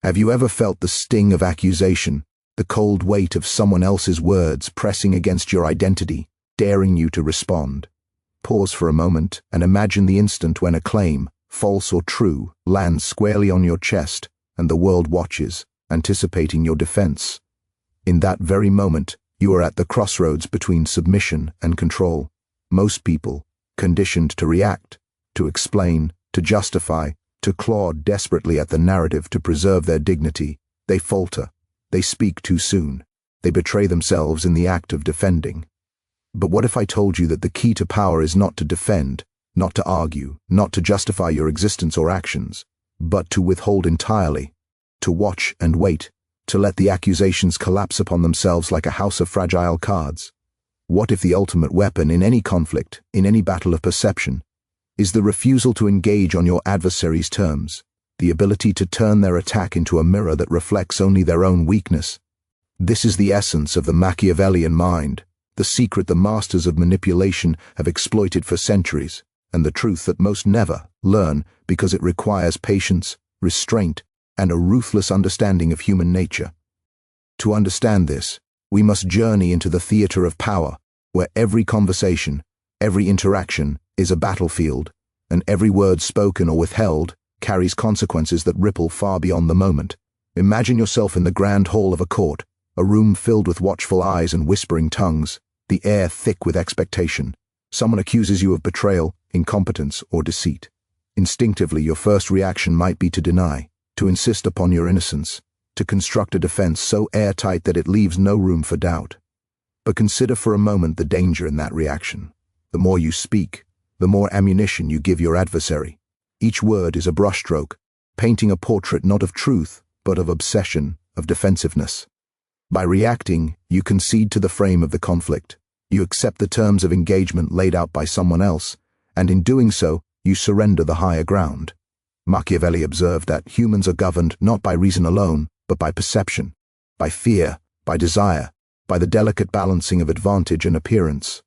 Have you ever felt the sting of accusation, the cold weight of someone else's words pressing against your identity, daring you to respond? Pause for a moment and imagine the instant when a claim, false or true, lands squarely on your chest and the world watches, anticipating your defense. In that very moment, you are at the crossroads between submission and control. Most people, conditioned to react, to explain, to justify, to claw desperately at the narrative to preserve their dignity, they falter, they speak too soon, they betray themselves in the act of defending. But what if I told you that the key to power is not to defend, not to argue, not to justify your existence or actions, but to withhold entirely, to watch and wait, to let the accusations collapse upon themselves like a house of fragile cards? What if the ultimate weapon in any conflict, in any battle of perception, is the refusal to engage on your adversary's terms, the ability to turn their attack into a mirror that reflects only their own weakness? This is the essence of the Machiavellian mind, the secret the masters of manipulation have exploited for centuries, and the truth that most never learn because it requires patience, restraint, and a ruthless understanding of human nature. To understand this, we must journey into the theater of power, where every conversation, every interaction is a battlefield, and every word spoken or withheld carries consequences that ripple far beyond the moment. Imagine yourself in the grand hall of a court, a room filled with watchful eyes and whispering tongues, the air thick with expectation. Someone accuses you of betrayal, incompetence, or deceit. Instinctively, your first reaction might be to deny, to insist upon your innocence, to construct a defense so airtight that it leaves no room for doubt. But consider for a moment the danger in that reaction. The more you speak, the more ammunition you give your adversary. Each word is a brushstroke, painting a portrait not of truth, but of obsession, of defensiveness. By reacting, you concede to the frame of the conflict. You accept the terms of engagement laid out by someone else, and in doing so, you surrender the higher ground. Machiavelli observed that humans are governed not by reason alone, but by perception, by fear, by desire, by the delicate balancing of advantage and appearance.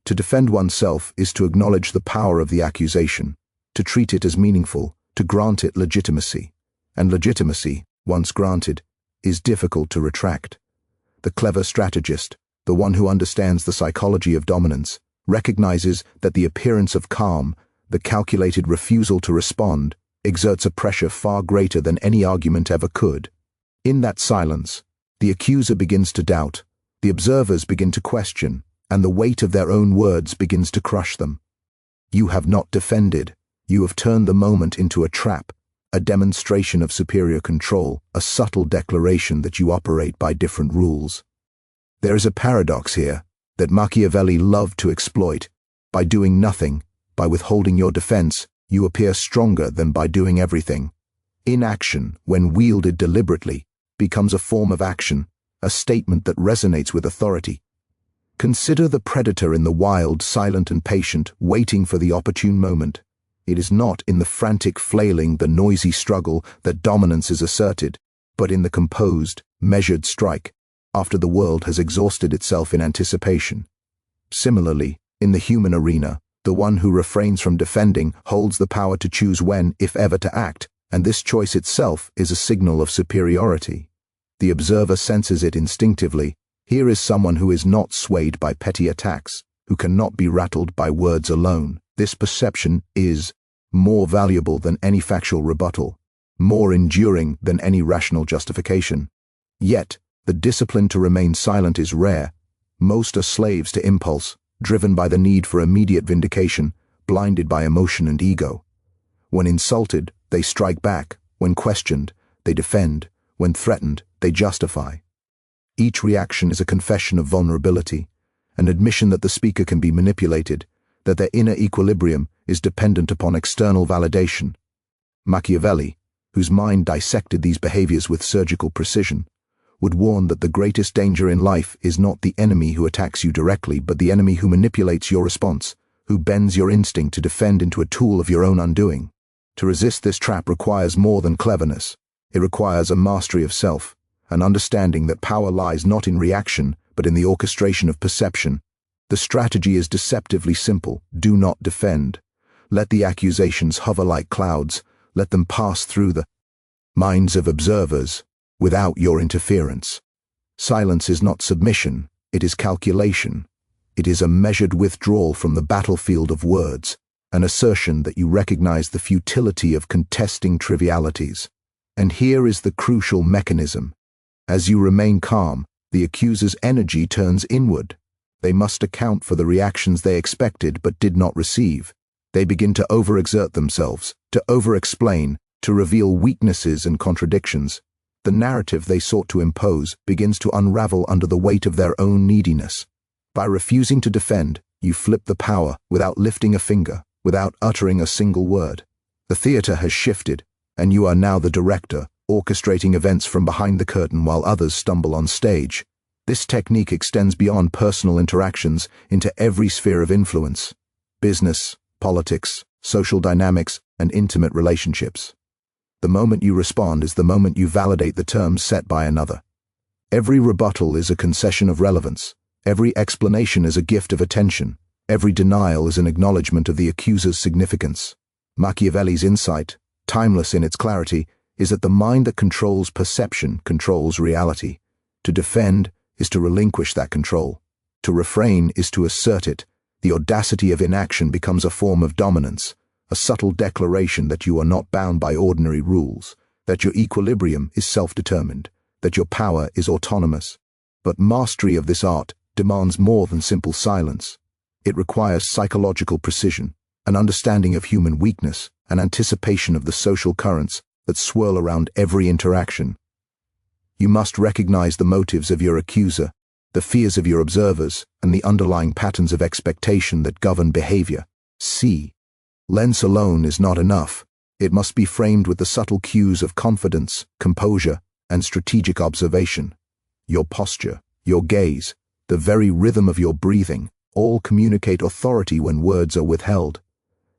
To defend oneself is to acknowledge the power of the accusation, to treat it as meaningful, to grant it legitimacy. And legitimacy, once granted, is difficult to retract. The clever strategist, the one who understands the psychology of dominance, recognizes that the appearance of calm, the calculated refusal to respond, exerts a pressure far greater than any argument ever could. In that silence, the accuser begins to doubt, the observers begin to question, and the weight of their own words begins to crush them. You have not defended. You have turned the moment into a trap, a demonstration of superior control, a subtle declaration that you operate by different rules. There is a paradox here that Machiavelli loved to exploit. By doing nothing, by withholding your defense, you appear stronger than by doing everything. Inaction, when wielded deliberately, becomes a form of action, a statement that resonates with authority. Consider the predator in the wild, silent and patient, waiting for the opportune moment. It is not in the frantic flailing, the noisy struggle that dominance is asserted, but in the composed, measured strike, after the world has exhausted itself in anticipation. Similarly, in the human arena, the one who refrains from defending holds the power to choose when, if ever, to act, and this choice itself is a signal of superiority. The observer senses it instinctively. Here is someone who is not swayed by petty attacks, who cannot be rattled by words alone. This perception is more valuable than any factual rebuttal, more enduring than any rational justification. Yet, the discipline to remain silent is rare. Most are slaves to impulse, driven by the need for immediate vindication, blinded by emotion and ego. When insulted, they strike back. When questioned, they defend. When threatened, they justify. Each reaction is a confession of vulnerability, an admission that the speaker can be manipulated, that their inner equilibrium is dependent upon external validation. Machiavelli, whose mind dissected these behaviors with surgical precision, would warn that the greatest danger in life is not the enemy who attacks you directly, but the enemy who manipulates your response, who bends your instinct to defend into a tool of your own undoing. To resist this trap requires more than cleverness. It requires a mastery of self, an understanding that power lies not in reaction, but in the orchestration of perception. The strategy is deceptively simple. Do not defend. Let the accusations hover like clouds. Let them pass through the minds of observers, without your interference. Silence is not submission, it is calculation. It is a measured withdrawal from the battlefield of words, an assertion that you recognize the futility of contesting trivialities. And here is the crucial mechanism. As you remain calm, the accuser's energy turns inward. They must account for the reactions they expected but did not receive. They begin to overexert themselves, to over-explain, to reveal weaknesses and contradictions. The narrative they sought to impose begins to unravel under the weight of their own neediness. By refusing to defend, you flip the power without lifting a finger, without uttering a single word. The theater has shifted, and you are now the director, orchestrating events from behind the curtain while others stumble on stage. This technique extends beyond personal interactions into every sphere of influence: business, politics, social dynamics, and intimate relationships. The moment you respond is the moment you validate the terms set by another. Every rebuttal is a concession of relevance. Every explanation is a gift of attention. Every denial is an acknowledgement of the accuser's significance. Machiavelli's insight, timeless in its clarity, is that the mind that controls perception controls reality. To defend is to relinquish that control. To refrain is to assert it. The audacity of inaction becomes a form of dominance, a subtle declaration that you are not bound by ordinary rules, that your equilibrium is self-determined, that your power is autonomous. But mastery of this art demands more than simple silence. It requires psychological precision, an understanding of human weakness, an anticipation of the social currents that swirl around every interaction. You must recognize the motives of your accuser, the fears of your observers, and the underlying patterns of expectation that govern behavior. C. Lens alone is not enough. It must be framed with the subtle cues of confidence, composure, and strategic observation. Your posture, your gaze, the very rhythm of your breathing, all communicate authority when words are withheld.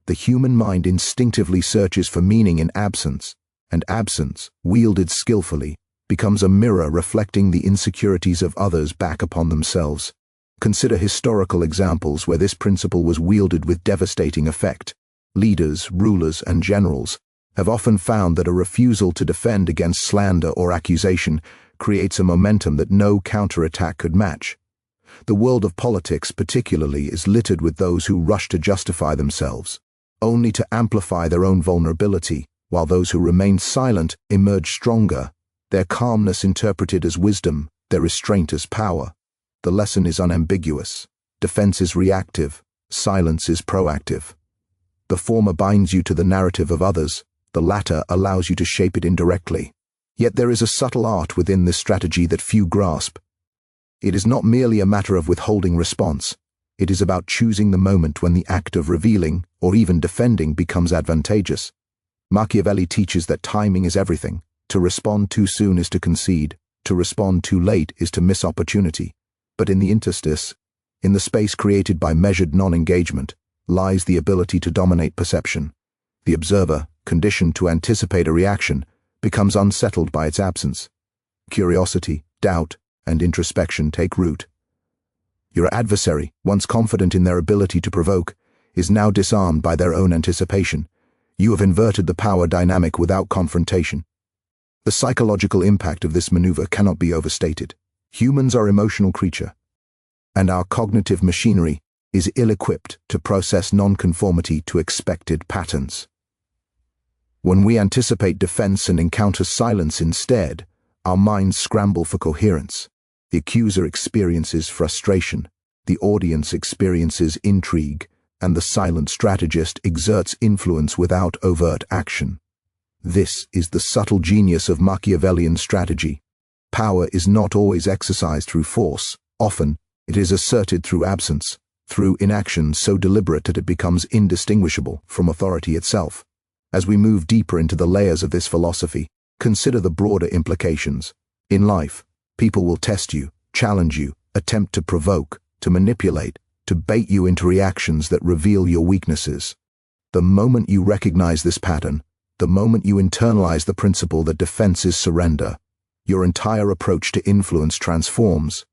The human mind instinctively searches for meaning in absence, and absence, wielded skillfully, becomes a mirror reflecting the insecurities of others back upon themselves. Consider historical examples where this principle was wielded with devastating effect. Leaders, rulers, and generals have often found that a refusal to defend against slander or accusation creates a momentum that no counterattack could match. The world of politics, particularly, is littered with those who rush to justify themselves, only to amplify their own vulnerability, while those who remain silent emerge stronger, their calmness interpreted as wisdom, their restraint as power. The lesson is unambiguous. Defense is reactive, silence is proactive. The former binds you to the narrative of others, the latter allows you to shape it indirectly. Yet there is a subtle art within this strategy that few grasp. It is not merely a matter of withholding response. It is about choosing the moment when the act of revealing, or even defending, becomes advantageous. Machiavelli teaches that timing is everything. To respond too soon is to concede. To respond too late is to miss opportunity. But in the interstice, in the space created by measured non-engagement, lies the ability to dominate perception. The observer, conditioned to anticipate a reaction, becomes unsettled by its absence. Curiosity, doubt, and introspection take root. Your adversary, once confident in their ability to provoke, is now disarmed by their own anticipation. You have inverted the power dynamic without confrontation. The psychological impact of this maneuver cannot be overstated. Humans are emotional creatures, and our cognitive machinery is ill-equipped to process non-conformity to expected patterns. When we anticipate defense and encounter silence instead, our minds scramble for coherence. The accuser experiences frustration, the audience experiences intrigue, and the silent strategist exerts influence without overt action. This is the subtle genius of Machiavellian strategy. Power is not always exercised through force. Often, it is asserted through absence, through inaction so deliberate that it becomes indistinguishable from authority itself. As we move deeper into the layers of this philosophy, consider the broader implications. In life, people will test you, challenge you, attempt to provoke, to manipulate, to bait you into reactions that reveal your weaknesses. The moment you recognize this pattern, the moment you internalize the principle that defense is surrender, your entire approach to influence transforms.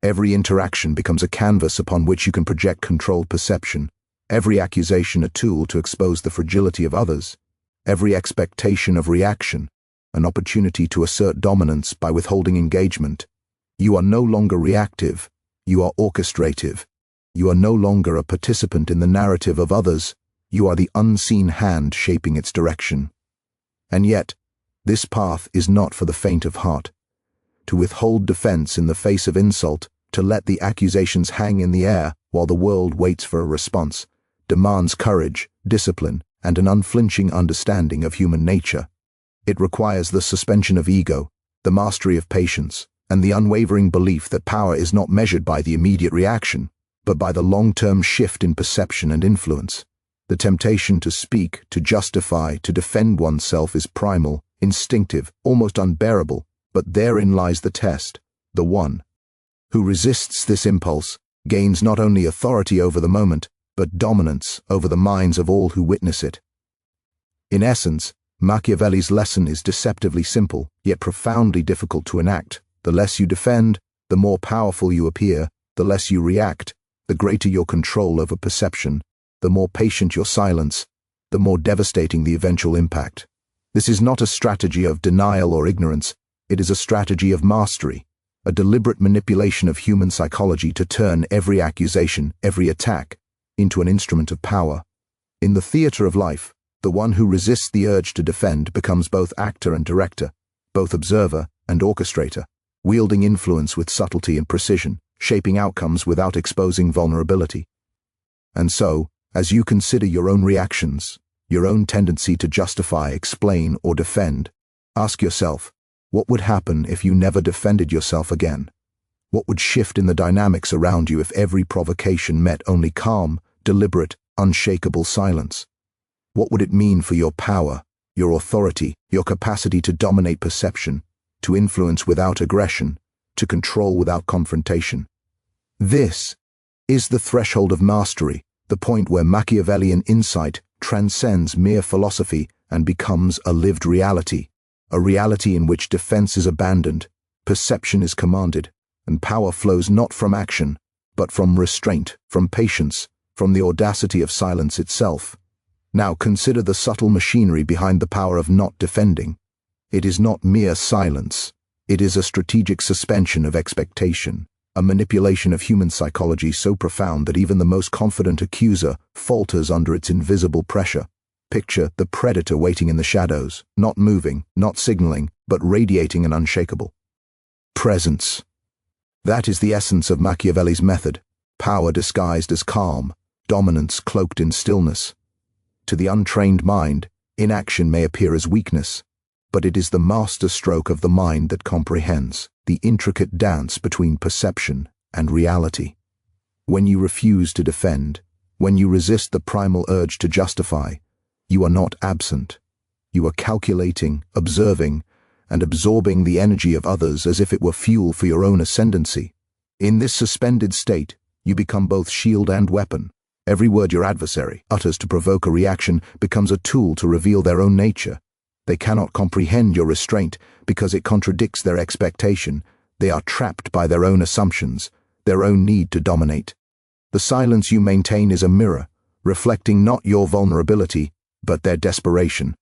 Every interaction becomes a canvas upon which you can project controlled perception, every accusation a tool to expose the fragility of others, every expectation of reaction an opportunity to assert dominance by withholding engagement. You are no longer reactive, you are orchestrative. You are no longer a participant in the narrative of others, you are the unseen hand shaping its direction. And yet, this path is not for the faint of heart. To withhold defense in the face of insult, to let the accusations hang in the air while the world waits for a response, demands courage, discipline, and an unflinching understanding of human nature. It requires the suspension of ego, the mastery of patience, and the unwavering belief that power is not measured by the immediate reaction, but by the long-term shift in perception and influence. The temptation to speak, to justify, to defend oneself is primal, instinctive, almost unbearable, but therein lies the test. The one who resists this impulse gains not only authority over the moment, but dominance over the minds of all who witness it. In essence, Machiavelli's lesson is deceptively simple, yet profoundly difficult to enact. The less you defend, the more powerful you appear. The less you react, the greater your control over perception. The more patient your silence, the more devastating the eventual impact. This is not a strategy of denial or ignorance. It is a strategy of mastery, a deliberate manipulation of human psychology to turn every accusation, every attack, into an instrument of power. In the theater of life, the one who resists the urge to defend becomes both actor and director, both observer and orchestrator, wielding influence with subtlety and precision, shaping outcomes without exposing vulnerability. And so, as you consider your own reactions, your own tendency to justify, explain, or defend, ask yourself, what would happen if you never defended yourself again? What would shift in the dynamics around you if every provocation met only calm, deliberate, unshakable silence? What would it mean for your power, your authority, your capacity to dominate perception, to influence without aggression, to control without confrontation? This is the threshold of mastery, the point where Machiavellian insight transcends mere philosophy and becomes a lived reality, a reality in which defense is abandoned, perception is commanded, and power flows not from action, but from restraint, from patience, from the audacity of silence itself. Now consider the subtle machinery behind the power of not defending. It is not mere silence. It is a strategic suspension of expectation, a manipulation of human psychology so profound that even the most confident accuser falters under its invisible pressure. Picture the predator waiting in the shadows, not moving, not signaling, but radiating and unshakable. Presence. That is the essence of Machiavelli's method, power disguised as calm, dominance cloaked in stillness. To the untrained mind, inaction may appear as weakness, but it is the master stroke of the mind that comprehends the intricate dance between perception and reality. When you refuse to defend, when you resist the primal urge to justify, you are not absent. You are calculating, observing, and absorbing the energy of others as if it were fuel for your own ascendancy. In this suspended state, you become both shield and weapon. Every word your adversary utters to provoke a reaction becomes a tool to reveal their own nature. They cannot comprehend your restraint because it contradicts their expectation. They are trapped by their own assumptions, their own need to dominate. The silence you maintain is a mirror, reflecting not your vulnerability, but their desperation.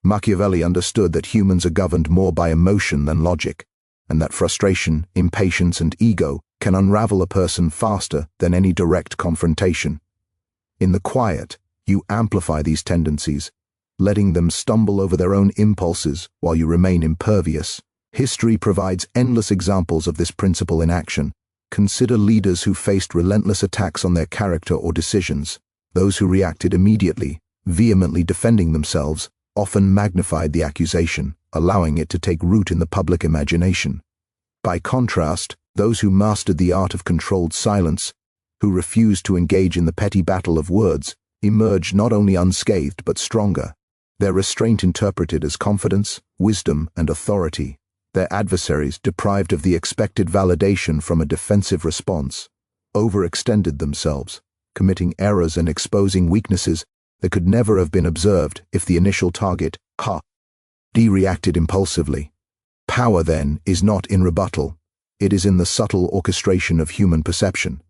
Machiavelli understood that humans are governed more by emotion than logic, and that frustration, impatience, and ego can unravel a person faster than any direct confrontation. In the quiet, you amplify these tendencies, letting them stumble over their own impulses while you remain impervious. History provides endless examples of this principle in action. Consider leaders who faced relentless attacks on their character or decisions. Those who reacted immediately, vehemently defending themselves, often magnified the accusation, allowing it to take root in the public imagination. By contrast, those who mastered the art of controlled silence, who refused to engage in the petty battle of words, emerged not only unscathed but stronger. Their restraint interpreted as confidence, wisdom, and authority. Their adversaries, deprived of the expected validation from a defensive response, overextended themselves, committing errors and exposing weaknesses that could never have been observed if the initial target, reacted impulsively. Power, then, is not in rebuttal. It is in the subtle orchestration of human perception.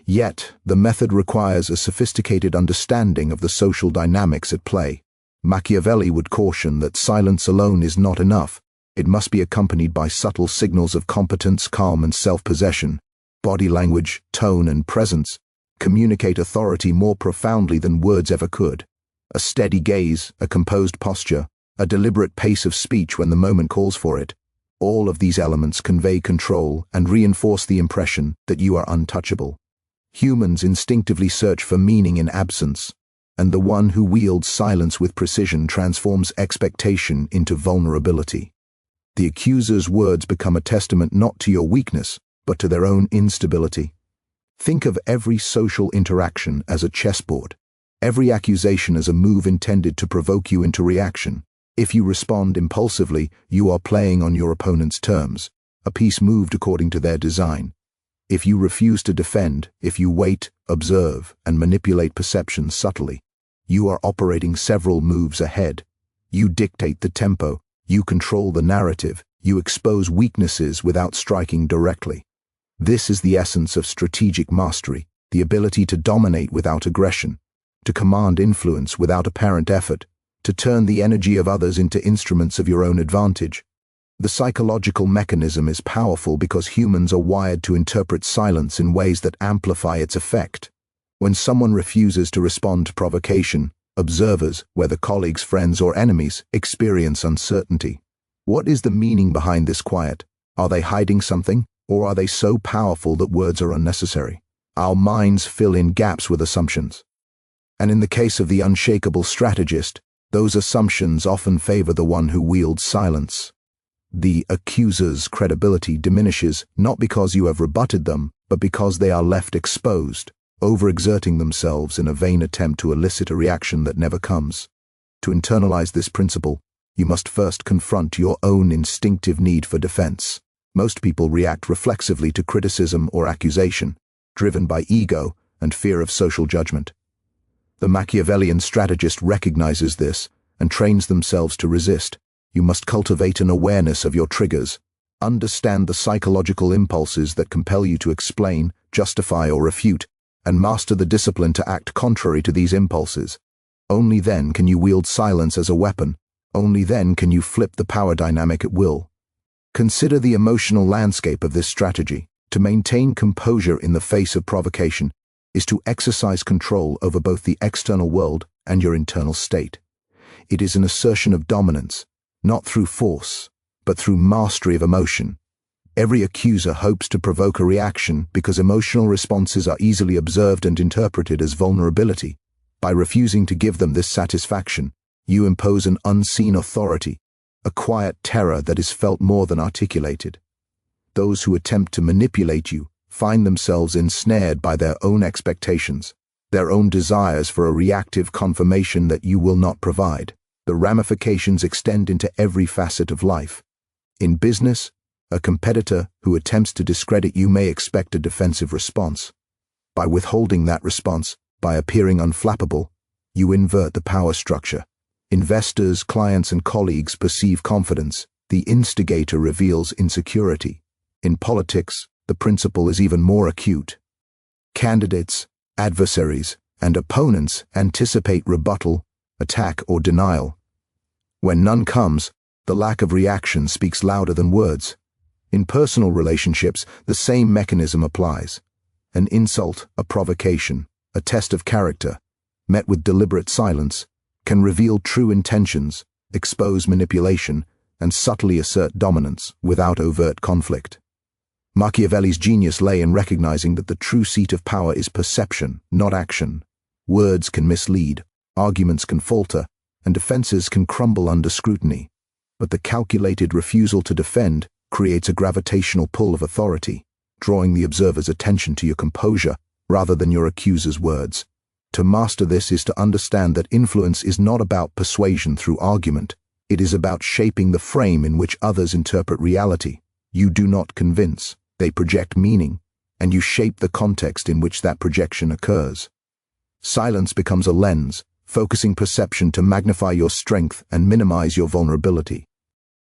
Yet, the method requires a sophisticated understanding of the social dynamics at play. Machiavelli would caution that silence alone is not enough. It must be accompanied by subtle signals of competence, calm, and self-possession. Body language, tone, and presence communicate authority more profoundly than words ever could. A steady gaze, a composed posture, a deliberate pace of speech when the moment calls for it. All of these elements convey control and reinforce the impression that you are untouchable. Humans instinctively search for meaning in absence, and the one who wields silence with precision transforms expectation into vulnerability. The accuser's words become a testament not to your weakness, but to their own instability. Think of every social interaction as a chessboard. Every accusation as a move intended to provoke you into reaction. If you respond impulsively, you are playing on your opponent's terms, a piece moved according to their design. If you refuse to defend, if you wait, observe, and manipulate perceptions subtly, you are operating several moves ahead. You dictate the tempo, you control the narrative, you expose weaknesses without striking directly. This is the essence of strategic mastery, the ability to dominate without aggression, to command influence without apparent effort, to turn the energy of others into instruments of your own advantage. The psychological mechanism is powerful because humans are wired to interpret silence in ways that amplify its effect. When someone refuses to respond to provocation, observers, whether colleagues, friends, or enemies, experience uncertainty. What is the meaning behind this quiet? Are they hiding something, or are they so powerful that words are unnecessary? Our minds fill in gaps with assumptions. And in the case of the unshakable strategist, those assumptions often favor the one who wields silence. The accuser's credibility diminishes not because you have rebutted them, but because they are left exposed, overexerting themselves in a vain attempt to elicit a reaction that never comes. To internalize this principle, you must first confront your own instinctive need for defense. Most people react reflexively to criticism or accusation, driven by ego and fear of social judgment. The Machiavellian strategist recognizes this and trains themselves to resist. You must cultivate an awareness of your triggers, understand the psychological impulses that compel you to explain, justify, or refute, and master the discipline to act contrary to these impulses. Only then can you wield silence as a weapon. Only then can you flip the power dynamic at will. Consider the emotional landscape of this strategy. To maintain composure in the face of provocation is to exercise control over both the external world and your internal state. It is an assertion of dominance, not through force, but through mastery of emotion. Every accuser hopes to provoke a reaction because emotional responses are easily observed and interpreted as vulnerability. By refusing to give them this satisfaction, you impose an unseen authority, a quiet terror that is felt more than articulated. Those who attempt to manipulate you find themselves ensnared by their own expectations, their own desires for a reactive confirmation that you will not provide. The ramifications extend into every facet of life. In business, a competitor who attempts to discredit you may expect a defensive response. By withholding that response, by appearing unflappable, you invert the power structure. Investors, clients, and colleagues perceive confidence. The instigator reveals insecurity. In politics, the principle is even more acute. Candidates, adversaries, and opponents anticipate rebuttal, attack, or denial. When none comes, the lack of reaction speaks louder than words. In personal relationships, the same mechanism applies. An insult, a provocation, a test of character, met with deliberate silence, can reveal true intentions, expose manipulation, and subtly assert dominance without overt conflict. Machiavelli's genius lay in recognizing that the true seat of power is perception, not action. Words can mislead, arguments can falter, and defenses can crumble under scrutiny. But the calculated refusal to defend creates a gravitational pull of authority, drawing the observer's attention to your composure rather than your accuser's words. To master this is to understand that influence is not about persuasion through argument. It is about shaping the frame in which others interpret reality. You do not convince, they project meaning, and you shape the context in which that projection occurs. Silence becomes a lens, focusing perception to magnify your strength and minimize your vulnerability.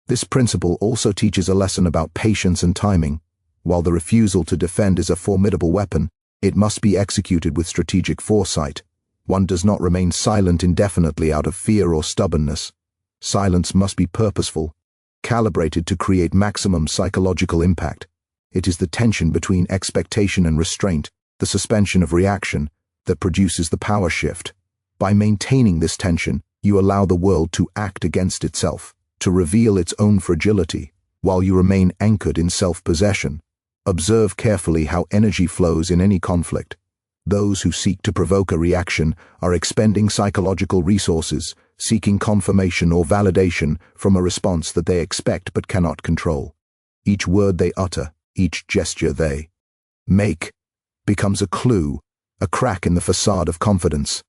This principle also teaches a lesson about patience and timing. While the refusal to defend is a formidable weapon, it must be executed with strategic foresight. One does not remain silent indefinitely out of fear or stubbornness. Silence must be purposeful, calibrated to create maximum psychological impact. It is the tension between expectation and restraint, the suspension of reaction, that produces the power shift. By maintaining this tension, you allow the world to act against itself, to reveal its own fragility, while you remain anchored in self-possession. Observe carefully how energy flows in any conflict. Those who seek to provoke a reaction are expending psychological resources, seeking confirmation or validation from a response that they expect but cannot control. Each word they utter, each gesture they make, becomes a clue, a crack in the facade of confidence.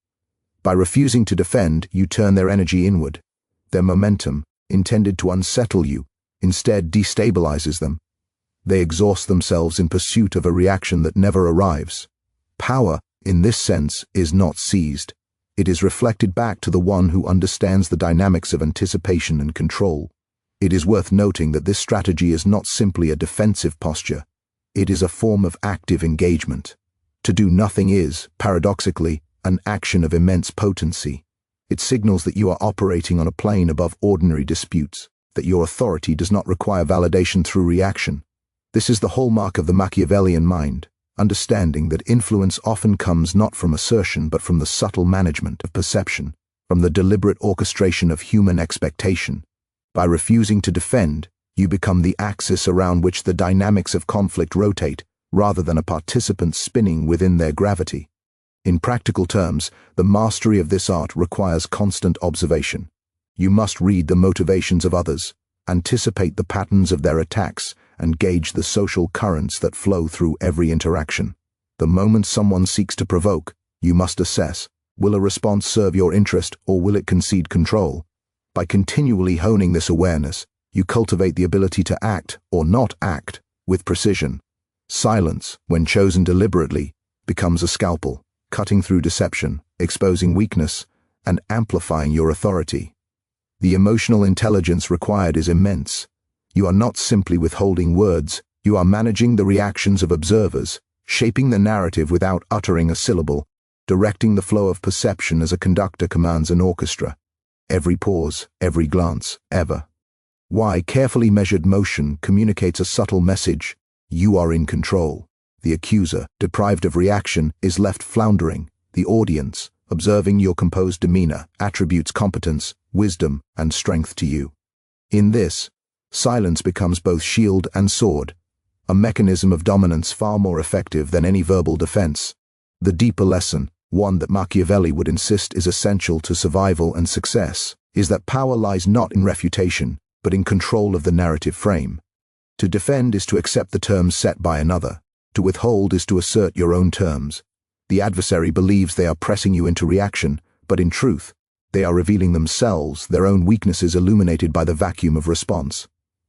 By refusing to defend, you turn their energy inward. Their momentum, intended to unsettle you, instead destabilizes them. They exhaust themselves in pursuit of a reaction that never arrives. Power, in this sense, is not seized. It is reflected back to the one who understands the dynamics of anticipation and control. It is worth noting that this strategy is not simply a defensive posture. It is a form of active engagement. To do nothing is, paradoxically, an action of immense potency. It signals that you are operating on a plane above ordinary disputes, that your authority does not require validation through reaction. This is the hallmark of the Machiavellian mind, understanding that influence often comes not from assertion but from the subtle management of perception, from the deliberate orchestration of human expectation. By refusing to defend, you become the axis around which the dynamics of conflict rotate, rather than a participant spinning within their gravity. In practical terms, the mastery of this art requires constant observation. You must read the motivations of others, anticipate the patterns of their attacks, and gauge the social currents that flow through every interaction. The moment someone seeks to provoke, you must assess, will a response serve your interest or will it concede control? By continually honing this awareness, you cultivate the ability to act, or not act, with precision. Silence, when chosen deliberately, becomes a scalpel, cutting through deception, exposing weakness, and amplifying your authority. The emotional intelligence required is immense. You are not simply withholding words, you are managing the reactions of observers, shaping the narrative without uttering a syllable, directing the flow of perception as a conductor commands an orchestra. Every pause, every glance, ever. Why carefully measured motion communicates a subtle message: you are in control. The accuser, deprived of reaction, is left floundering. The audience, observing your composed demeanor, attributes competence, wisdom, and strength to you. In this, silence becomes both shield and sword, a mechanism of dominance far more effective than any verbal defense. The deeper lesson, one that Machiavelli would insist is essential to survival and success, is that power lies not in refutation, but in control of the narrative frame. To defend is to accept the terms set by another. To withhold is to assert your own terms. The adversary believes they are pressing you into reaction, but in truth, they are revealing themselves, their own weaknesses illuminated by the vacuum of response.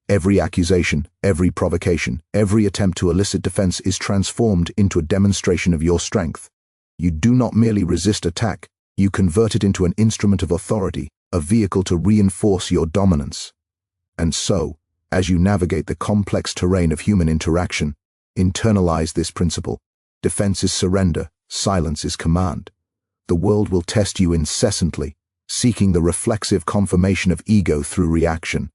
Every accusation, every provocation, every attempt to elicit defense is transformed into a demonstration of your strength. You do not merely resist attack, you convert it into an instrument of authority, a vehicle to reinforce your dominance. And so, as you navigate the complex terrain of human interaction, internalize this principle. Defense is surrender, silence is command. The world will test you incessantly, seeking the reflexive confirmation of ego through reaction.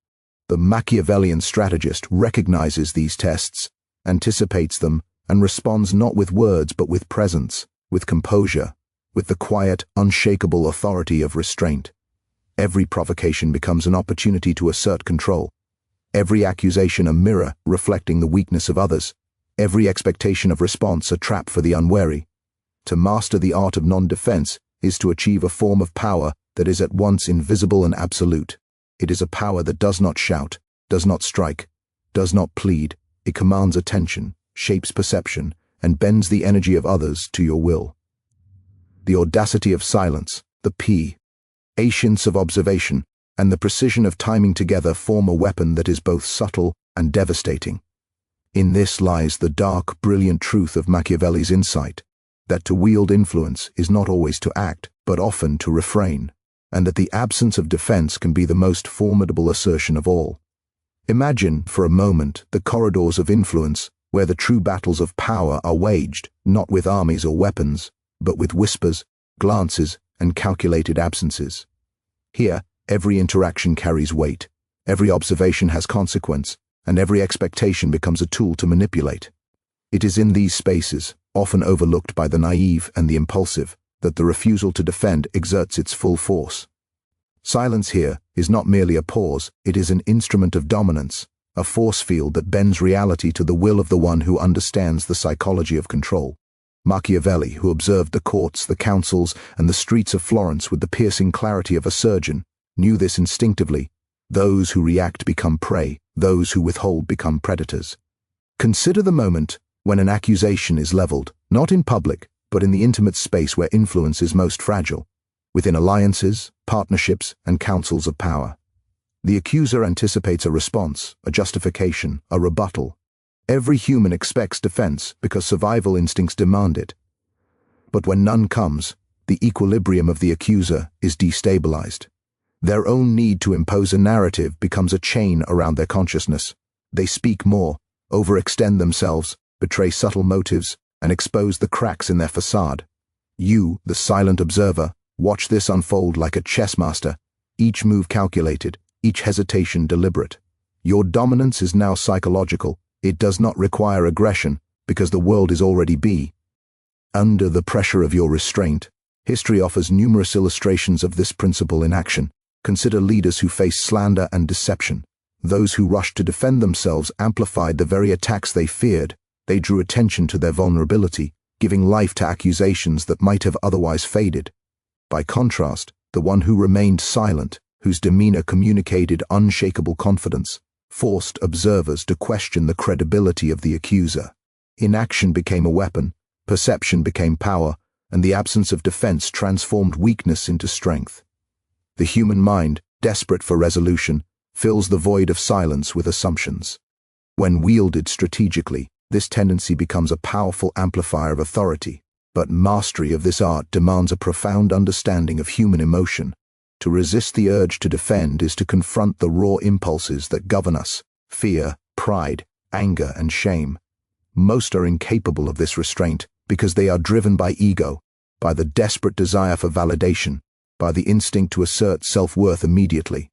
The Machiavellian strategist recognizes these tests, anticipates them, and responds not with words but with presence, with composure, with the quiet, unshakable authority of restraint. Every provocation becomes an opportunity to assert control. Every accusation a mirror reflecting the weakness of others. Every expectation of response a trap for the unwary. To master the art of non-defense is to achieve a form of power that is at once invisible and absolute. It is a power that does not shout, does not strike, does not plead. It commands attention, shapes perception, and bends the energy of others to your will. The audacity of silence, the patience of observation, and the precision of timing together form a weapon that is both subtle and devastating. In this lies the dark, brilliant truth of Machiavelli's insight, that to wield influence is not always to act, but often to refrain, and that the absence of defense can be the most formidable assertion of all. Imagine, for a moment, the corridors of influence, where the true battles of power are waged, not with armies or weapons, but with whispers, glances, and calculated absences. Here, every interaction carries weight, every observation has consequence, and every expectation becomes a tool to manipulate. It is in these spaces, often overlooked by the naive and the impulsive, that the refusal to defend exerts its full force. Silence here is not merely a pause, it is an instrument of dominance, a force field that bends reality to the will of the one who understands the psychology of control. Machiavelli, who observed the courts, the councils, and the streets of Florence with the piercing clarity of a surgeon, knew this instinctively. Those who react become prey, those who withhold become predators. Consider the moment when an accusation is leveled, not in public, but in the intimate space where influence is most fragile, within alliances, partnerships, and councils of power. The accuser anticipates a response, a justification, a rebuttal. Every human expects defense because survival instincts demand it. But when none comes, the equilibrium of the accuser is destabilized. Their own need to impose a narrative becomes a chain around their consciousness. They speak more, overextend themselves, betray subtle motives, and expose the cracks in their facade. You, the silent observer, watch this unfold like a chess master, each move calculated, each hesitation deliberate. Your dominance is now psychological. It does not require aggression, because the world is already be. Under the pressure of your restraint, history offers numerous illustrations of this principle in action. Consider leaders who faced slander and deception. Those who rushed to defend themselves amplified the very attacks they feared. They drew attention to their vulnerability, giving life to accusations that might have otherwise faded. By contrast, the one who remained silent, whose demeanor communicated unshakable confidence, forced observers to question the credibility of the accuser. Inaction became a weapon, perception became power, and the absence of defense transformed weakness into strength. The human mind, desperate for resolution, fills the void of silence with assumptions. When wielded strategically, this tendency becomes a powerful amplifier of authority, but mastery of this art demands a profound understanding of human emotion. To resist the urge to defend is to confront the raw impulses that govern us: fear, pride, anger, and shame. Most are incapable of this restraint because they are driven by ego, by the desperate desire for validation, by the instinct to assert self-worth immediately.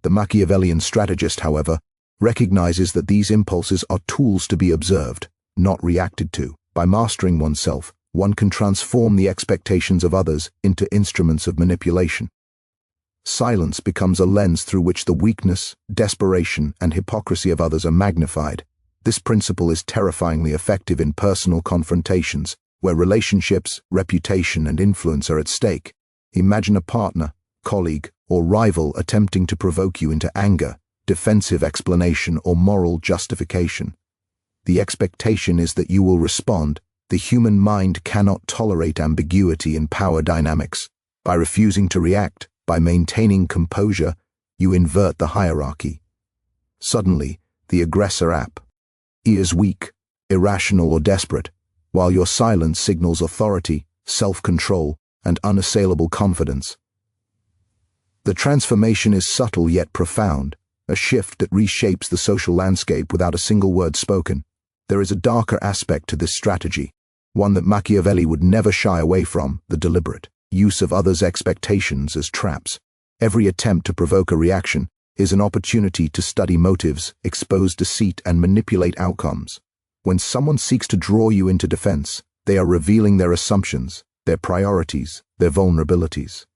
The Machiavellian strategist, however, recognizes that these impulses are tools to be observed, not reacted to. By mastering oneself, one can transform the expectations of others into instruments of manipulation. Silence becomes a lens through which the weakness, desperation, and hypocrisy of others are magnified. This principle is terrifyingly effective in personal confrontations, where relationships, reputation, and influence are at stake. Imagine a partner, colleague, or rival attempting to provoke you into anger, defensive explanation, or moral justification. The expectation is that you will respond. The human mind cannot tolerate ambiguity in power dynamics. By refusing to react, by maintaining composure, you invert the hierarchy. Suddenly, the aggressor appears weak, irrational, or desperate, while your silence signals authority, self-control, and unassailable confidence. The transformation is subtle yet profound, a shift that reshapes the social landscape without a single word spoken. There is a darker aspect to this strategy, one that Machiavelli would never shy away from: the deliberate use of others' expectations as traps. Every attempt to provoke a reaction is an opportunity to study motives, expose deceit, and manipulate outcomes. When someone seeks to draw you into defense, they are revealing their assumptions, their priorities, their vulnerabilities.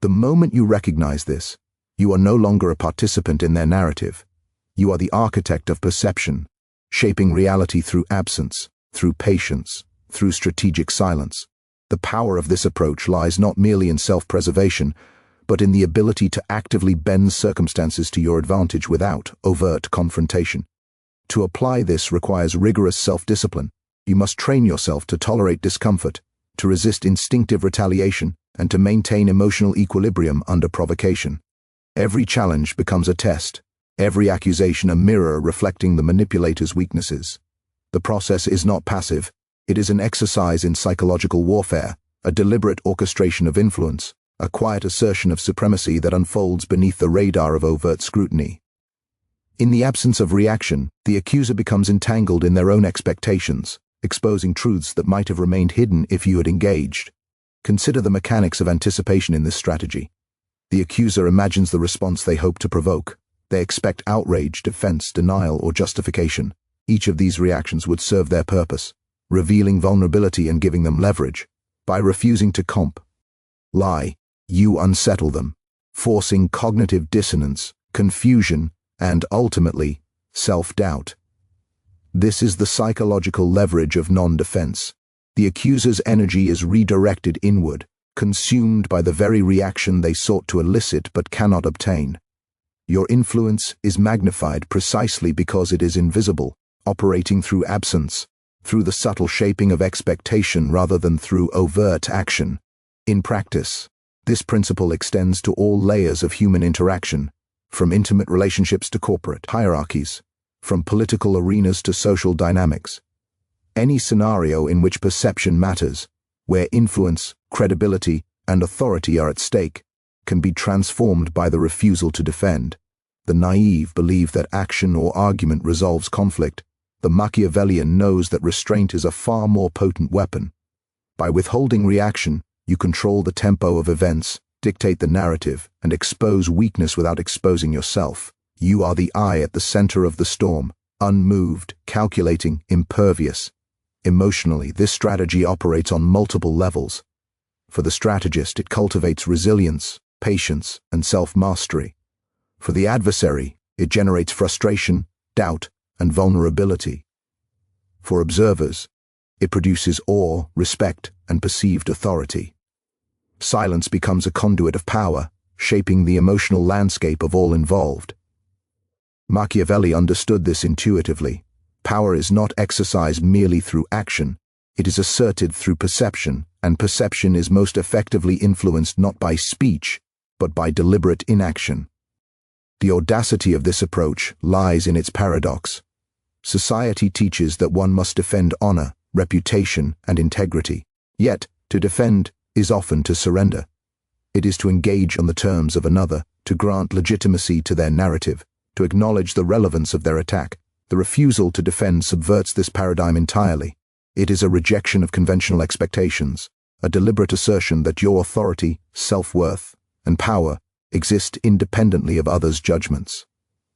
The moment you recognize this, you are no longer a participant in their narrative. You are the architect of perception, shaping reality through absence, through patience, through strategic silence. The power of this approach lies not merely in self-preservation, but in the ability to actively bend circumstances to your advantage without overt confrontation. To apply this requires rigorous self-discipline. You must train yourself to tolerate discomfort, to resist instinctive retaliation, and to maintain emotional equilibrium under provocation. Every challenge becomes a test, every accusation a mirror reflecting the manipulator's weaknesses. The process is not passive. It is an exercise in psychological warfare, a deliberate orchestration of influence, a quiet assertion of supremacy that unfolds beneath the radar of overt scrutiny. In the absence of reaction, the accuser becomes entangled in their own expectations, exposing truths that might have remained hidden if you had engaged. Consider the mechanics of anticipation in this strategy. The accuser imagines the response they hope to provoke. They expect outrage, defense, denial, or justification. Each of these reactions would serve their purpose, revealing vulnerability and giving them leverage. By refusing to lie, you unsettle them, forcing cognitive dissonance, confusion, and ultimately, self-doubt. This is the psychological leverage of non-defense. The accuser's energy is redirected inward, consumed by the very reaction they sought to elicit but cannot obtain. Your influence is magnified precisely because it is invisible, operating through absence, through the subtle shaping of expectation rather than through overt action. In practice, this principle extends to all layers of human interaction, from intimate relationships to corporate hierarchies, from political arenas to social dynamics. Any scenario in which perception matters, where influence, credibility, and authority are at stake, can be transformed by the refusal to defend. The naive believe that action or argument resolves conflict. The Machiavellian knows that restraint is a far more potent weapon. By withholding reaction, you control the tempo of events, dictate the narrative, and expose weakness without exposing yourself. You are the eye at the center of the storm, unmoved, calculating, impervious. Emotionally, this strategy operates on multiple levels. For the strategist, it cultivates resilience, patience, and self-mastery. For the adversary, it generates frustration, doubt, and vulnerability. For observers, it produces awe, respect, and perceived authority. Silence becomes a conduit of power, shaping the emotional landscape of all involved. Machiavelli understood this intuitively. Power is not exercised merely through action, it is asserted through perception, and perception is most effectively influenced not by speech, but by deliberate inaction. The audacity of this approach lies in its paradox. Society teaches that one must defend honor, reputation, and integrity. Yet, to defend is often to surrender. It is to engage on the terms of another, to grant legitimacy to their narrative, to acknowledge the relevance of their attack. The refusal to defend subverts this paradigm entirely. It is a rejection of conventional expectations, a deliberate assertion that your authority, self-worth, and power exist independently of others' judgments.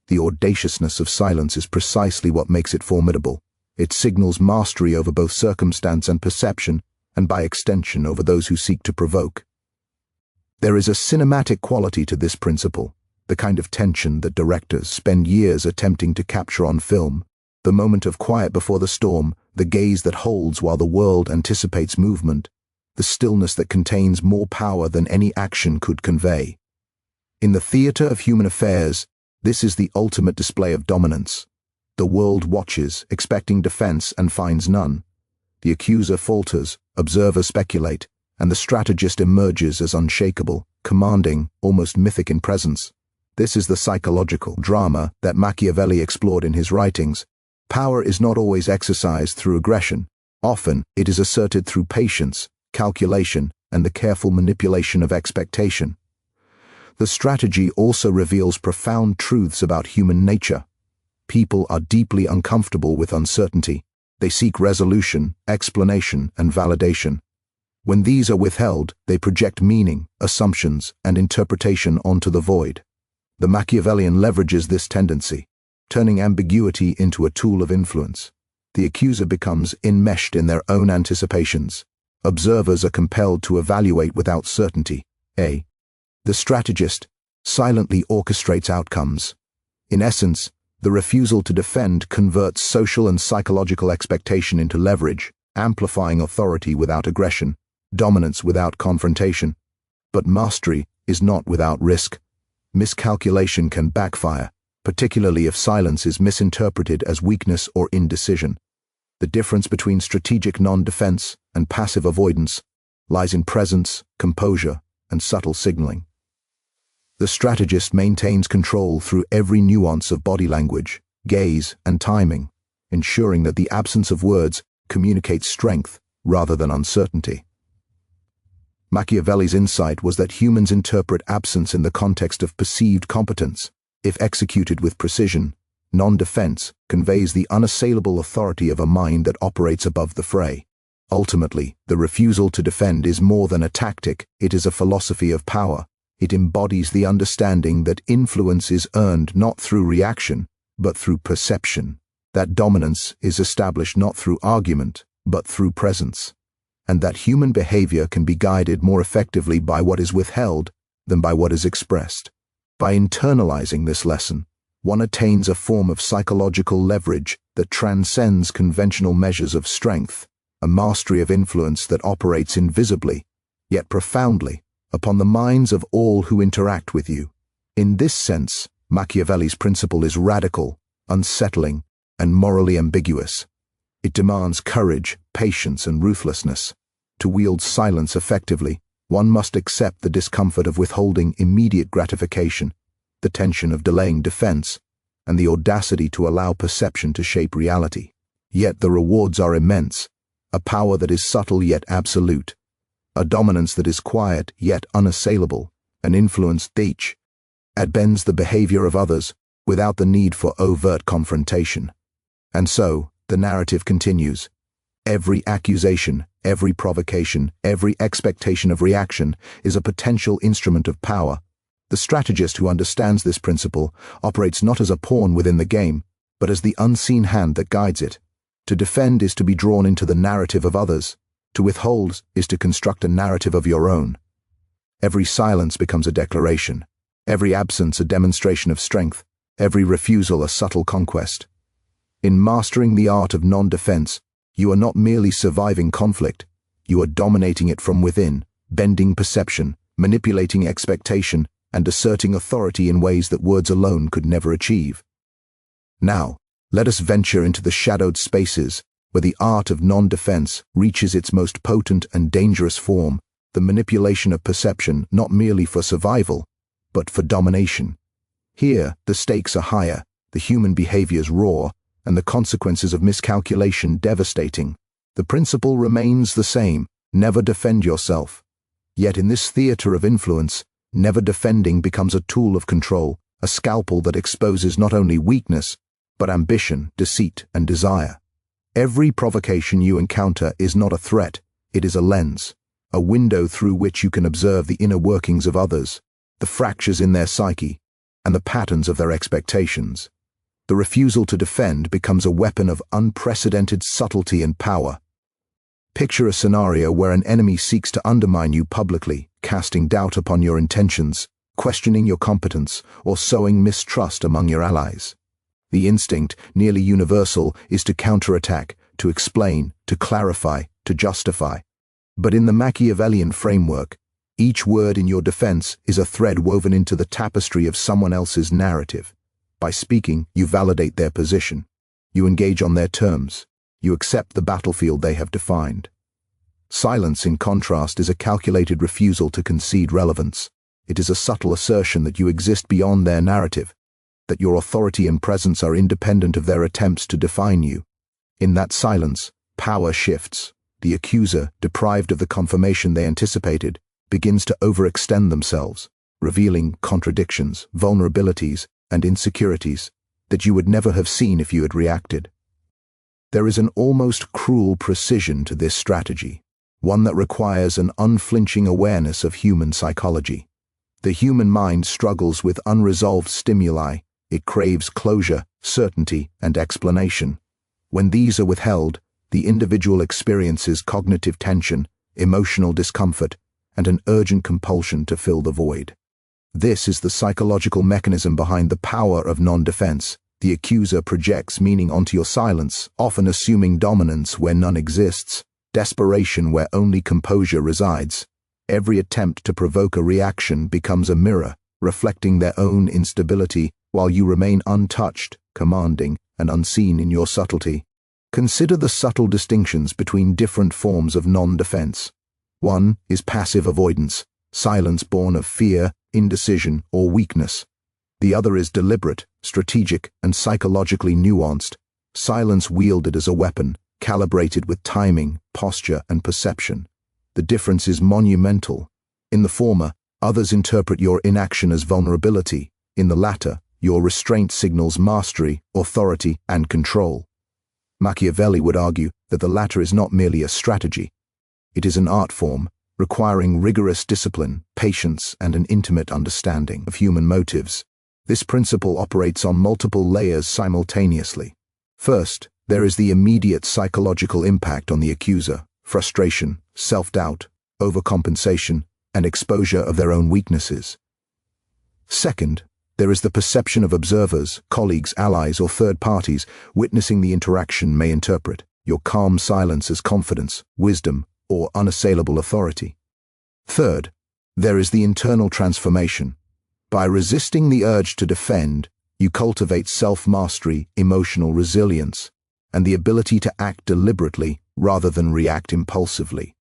The audaciousness of silence is precisely what makes it formidable. It signals mastery over both circumstance and perception, and by extension over those who seek to provoke. There is a cinematic quality to this principle, the kind of tension that directors spend years attempting to capture on film, the moment of quiet before the storm, the gaze that holds while the world anticipates movement, the stillness that contains more power than any action could convey. In the theater of human affairs, this is the ultimate display of dominance. The world watches, expecting defense, and finds none. The accuser falters, observers speculate, and the strategist emerges as unshakable, commanding, almost mythic in presence. This is the psychological drama that Machiavelli explored in his writings. Power is not always exercised through aggression. Often, it is asserted through patience, calculation, and the careful manipulation of expectation. The strategy also reveals profound truths about human nature. People are deeply uncomfortable with uncertainty. They seek resolution, explanation, and validation. When these are withheld, they project meaning, assumptions, and interpretation onto the void. The Machiavellian leverages this tendency, turning ambiguity into a tool of influence. The accuser becomes enmeshed in their own anticipations. Observers are compelled to evaluate without certainty. The strategist silently orchestrates outcomes. In essence, the refusal to defend converts social and psychological expectation into leverage, amplifying authority without aggression, dominance without confrontation. But mastery is not without risk. Miscalculation can backfire, particularly if silence is misinterpreted as weakness or indecision. The difference between strategic non-defense and passive avoidance lies in presence, composure, and subtle signaling. The strategist maintains control through every nuance of body language, gaze, and timing, ensuring that the absence of words communicates strength rather than uncertainty. Machiavelli's insight was that humans interpret absence in the context of perceived competence. If executed with precision, non-defense conveys the unassailable authority of a mind that operates above the fray. Ultimately, the refusal to defend is more than a tactic, it is a philosophy of power. It embodies the understanding that influence is earned not through reaction, but through perception. That dominance is established not through argument, but through presence. And that human behavior can be guided more effectively by what is withheld than by what is expressed. By internalizing this lesson, one attains a form of psychological leverage that transcends conventional measures of strength, a mastery of influence that operates invisibly, yet profoundly, upon the minds of all who interact with you. In this sense, Machiavelli's principle is radical, unsettling, and morally ambiguous. It demands courage, patience, and ruthlessness. To wield silence effectively, one must accept the discomfort of withholding immediate gratification, the tension of delaying defense, and the audacity to allow perception to shape reality. Yet the rewards are immense, a power that is subtle yet absolute, a dominance that is quiet yet unassailable, an influence that bends the behavior of others without the need for overt confrontation. And so, the narrative continues. Every accusation, every provocation, every expectation of reaction is a potential instrument of power. The strategist who understands this principle operates not as a pawn within the game, but as the unseen hand that guides it. To defend is to be drawn into the narrative of others. To withhold is to construct a narrative of your own. Every silence becomes a declaration, every absence a demonstration of strength, every refusal a subtle conquest. In mastering the art of non-defense, you are not merely surviving conflict, you are dominating it from within, bending perception, manipulating expectation, and asserting authority in ways that words alone could never achieve. Now, let us venture into the shadowed spaces where the art of non-defense reaches its most potent and dangerous form, the manipulation of perception not merely for survival, but for domination. Here, the stakes are higher, the human behaviors raw, and the consequences of miscalculation devastating. The principle remains the same: never defend yourself. Yet in this theater of influence, never defending becomes a tool of control, a scalpel that exposes not only weakness, but ambition, deceit, and desire. Every provocation you encounter is not a threat, it is a lens, a window through which you can observe the inner workings of others, the fractures in their psyche, and the patterns of their expectations. The refusal to defend becomes a weapon of unprecedented subtlety and power. Picture a scenario where an enemy seeks to undermine you publicly, casting doubt upon your intentions, questioning your competence, or sowing mistrust among your allies. The instinct, nearly universal, is to counterattack, to explain, to clarify, to justify. But in the Machiavellian framework, each word in your defense is a thread woven into the tapestry of someone else's narrative. By speaking, you validate their position. You engage on their terms. You accept the battlefield they have defined. Silence, in contrast, is a calculated refusal to concede relevance. It is a subtle assertion that you exist beyond their narrative, that your authority and presence are independent of their attempts to define you. In that silence, power shifts. The accuser, deprived of the confirmation they anticipated, begins to overextend themselves, revealing contradictions, vulnerabilities, and insecurities that you would never have seen if you had reacted. There is an almost cruel precision to this strategy, one that requires an unflinching awareness of human psychology. The human mind struggles with unresolved stimuli. It craves closure, certainty, and explanation. When these are withheld, the individual experiences cognitive tension, emotional discomfort, and an urgent compulsion to fill the void. This is the psychological mechanism behind the power of non-defense. The accuser projects meaning onto your silence, often assuming dominance where none exists, desperation where only composure resides. Every attempt to provoke a reaction becomes a mirror, reflecting their own instability, while you remain untouched, commanding, and unseen in your subtlety. Consider the subtle distinctions between different forms of non-defense. One is passive avoidance, silence born of fear, indecision, or weakness. The other is deliberate, strategic, and psychologically nuanced, silence wielded as a weapon, calibrated with timing, posture, and perception. The difference is monumental. In the former, others interpret your inaction as vulnerability. In the latter, your restraint signals mastery, authority, and control. Machiavelli would argue that the latter is not merely a strategy. It is an art form, requiring rigorous discipline, patience, and an intimate understanding of human motives. This principle operates on multiple layers simultaneously. First, there is the immediate psychological impact on the accuser: frustration, self-doubt, overcompensation, and exposure of their own weaknesses. Second, there is the perception of observers, colleagues, allies, or third parties witnessing the interaction may interpret your calm silence as confidence, wisdom, or unassailable authority. Third, there is the internal transformation. By resisting the urge to defend, you cultivate self-mastery, emotional resilience, and the ability to act deliberately rather than react impulsively.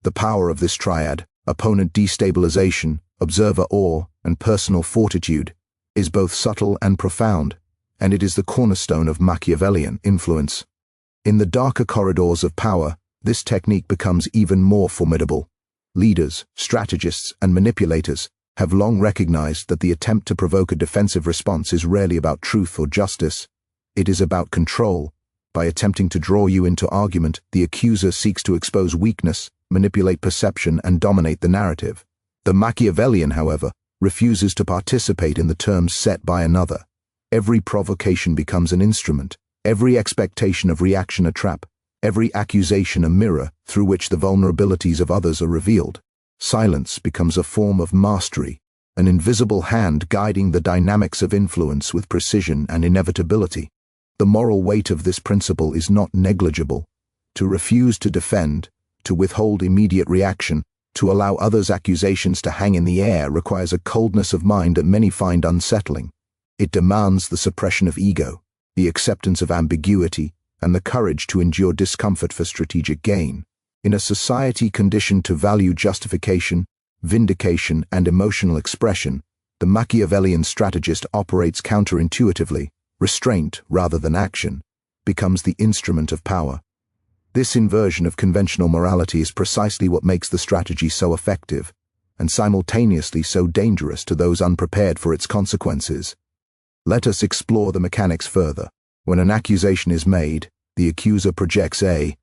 The power of this triad, opponent destabilization, observer awe, and personal fortitude, is both subtle and profound, and it is the cornerstone of Machiavellian influence. In the darker corridors of power, this technique becomes even more formidable. Leaders, strategists, and manipulators have long recognized that the attempt to provoke a defensive response is rarely about truth or justice. It is about control. By attempting to draw you into argument, the accuser seeks to expose weakness, manipulate perception, and dominate the narrative. The Machiavellian, however, refuses to participate in the terms set by another. Every provocation becomes an instrument, every expectation of reaction a trap, every accusation a mirror through which the vulnerabilities of others are revealed. Silence becomes a form of mastery, an invisible hand guiding the dynamics of influence with precision and inevitability. The moral weight of this principle is not negligible. To refuse to defend, to withhold immediate reaction, to allow others' accusations to hang in the air requires a coldness of mind that many find unsettling. It demands the suppression of ego, the acceptance of ambiguity, and the courage to endure discomfort for strategic gain. In a society conditioned to value justification, vindication, and emotional expression, the Machiavellian strategist operates counterintuitively. Restraint, rather than action, becomes the instrument of power. This inversion of conventional morality is precisely what makes the strategy so effective, and simultaneously so dangerous to those unprepared for its consequences. Let us explore the mechanics further. When an accusation is made, the accuser projects a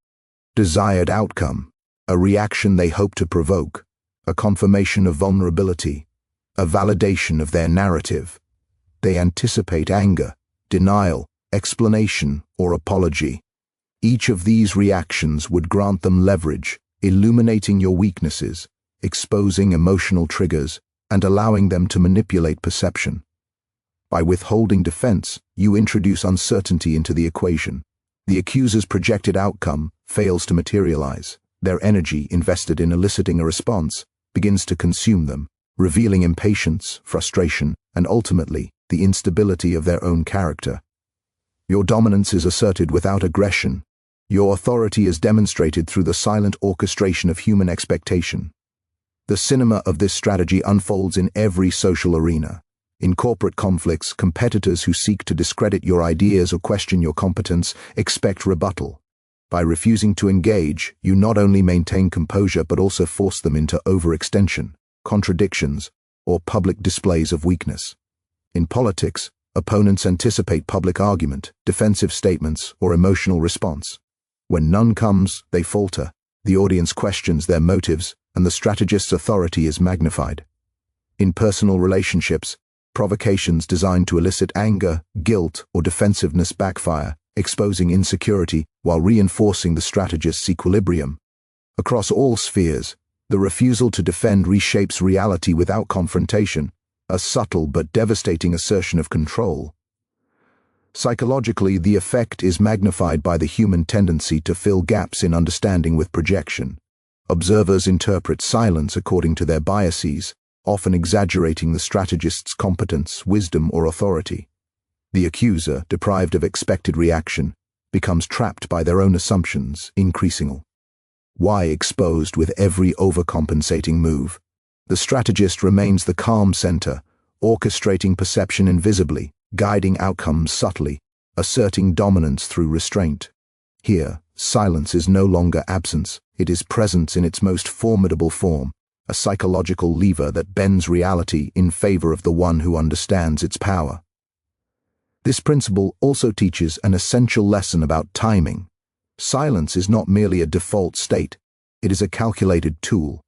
desired outcome, a reaction they hope to provoke, a confirmation of vulnerability, a validation of their narrative. They anticipate anger, denial, explanation, or apology. Each of these reactions would grant them leverage, illuminating your weaknesses, exposing emotional triggers, and allowing them to manipulate perception. By withholding defense, you introduce uncertainty into the equation. The accuser's projected outcome fails to materialize. Their energy invested in eliciting a response begins to consume them, revealing impatience, frustration, and ultimately, the instability of their own character. Your dominance is asserted without aggression. Your authority is demonstrated through the silent orchestration of human expectation. The cinema of this strategy unfolds in every social arena. In corporate conflicts, competitors who seek to discredit your ideas or question your competence expect rebuttal. By refusing to engage, you not only maintain composure but also force them into overextension, contradictions, or public displays of weakness. In politics, opponents anticipate public argument, defensive statements, or emotional response. When none comes, they falter, the audience questions their motives, and the strategist's authority is magnified. In personal relationships, provocations designed to elicit anger, guilt, or defensiveness backfire, exposing insecurity while reinforcing the strategist's equilibrium. Across all spheres, the refusal to defend reshapes reality without confrontation, a subtle but devastating assertion of control. Psychologically, the effect is magnified by the human tendency to fill gaps in understanding with projection. Observers interpret silence according to their biases, often exaggerating the strategist's competence, wisdom, or authority. The accuser, deprived of expected reaction, becomes trapped by their own assumptions, increasing why exposed with every overcompensating move. The strategist remains the calm center, orchestrating perception invisibly, guiding outcomes subtly, asserting dominance through restraint. Here, silence is no longer absence, it is presence in its most formidable form, a psychological lever that bends reality in favor of the one who understands its power. This principle also teaches an essential lesson about timing. Silence is not merely a default state, it is a calculated tool.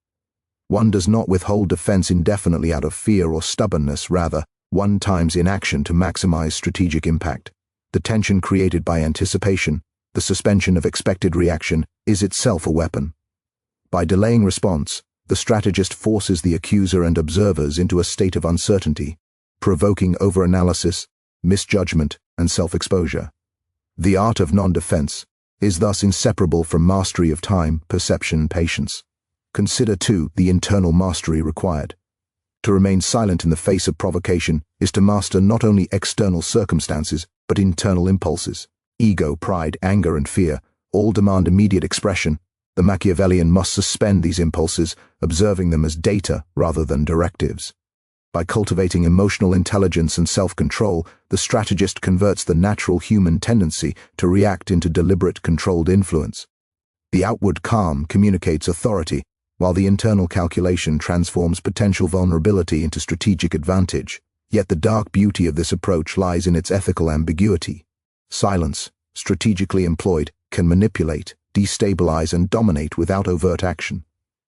One does not withhold defense indefinitely out of fear or stubbornness, rather, one times inaction to maximize strategic impact. The tension created by anticipation, the suspension of expected reaction, is itself a weapon. By delaying response, the strategist forces the accuser and observers into a state of uncertainty, provoking overanalysis, misjudgment, and self-exposure. The art of non-defense is thus inseparable from mastery of time, perception, and patience. Consider, too, the internal mastery required. To remain silent in the face of provocation is to master not only external circumstances, but internal impulses. Ego, pride, anger, and fear all demand immediate expression. The Machiavellian must suspend these impulses, observing them as data rather than directives. By cultivating emotional intelligence and self-control, the strategist converts the natural human tendency to react into deliberate, controlled influence. The outward calm communicates authority, while the internal calculation transforms potential vulnerability into strategic advantage. Yet the dark beauty of this approach lies in its ethical ambiguity. Silence, strategically employed, can manipulate, destabilize, and dominate without overt action.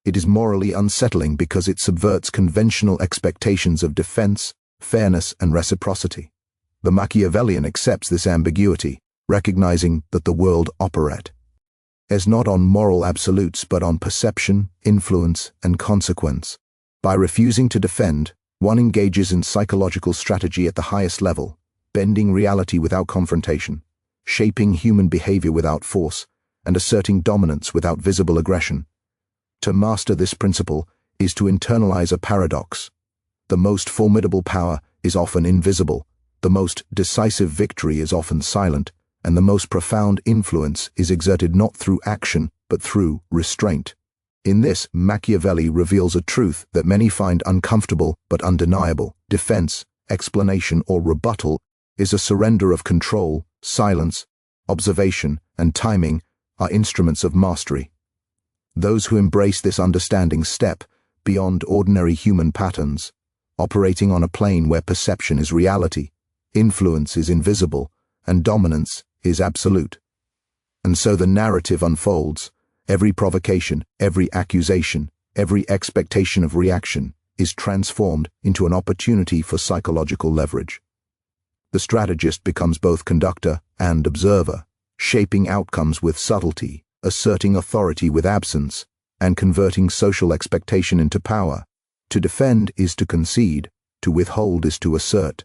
It is morally unsettling because it subverts conventional expectations of defense, fairness, and reciprocity. The Machiavellian accepts this ambiguity, recognizing that the world operates not on moral absolutes but on perception, influence, and consequence. By refusing to defend, one engages in psychological strategy at the highest level, bending reality without confrontation, shaping human behavior without force, and asserting dominance without visible aggression. To master this principle is to internalize a paradox. The most formidable power is often invisible, the most decisive victory is often silent, and the most profound influence is exerted not through action, but through restraint. In this, Machiavelli reveals a truth that many find uncomfortable but undeniable. Defense, explanation, or rebuttal is a surrender of control. Silence, observation, and timing are instruments of mastery. Those who embrace this understanding step beyond ordinary human patterns, operating on a plane where perception is reality, influence is invisible, and dominance is absolute. And so the narrative unfolds. Every provocation, every accusation, every expectation of reaction is transformed into an opportunity for psychological leverage. The strategist becomes both conductor and observer, shaping outcomes with subtlety, asserting authority with absence, and converting social expectation into power. To defend is to concede, to withhold is to assert.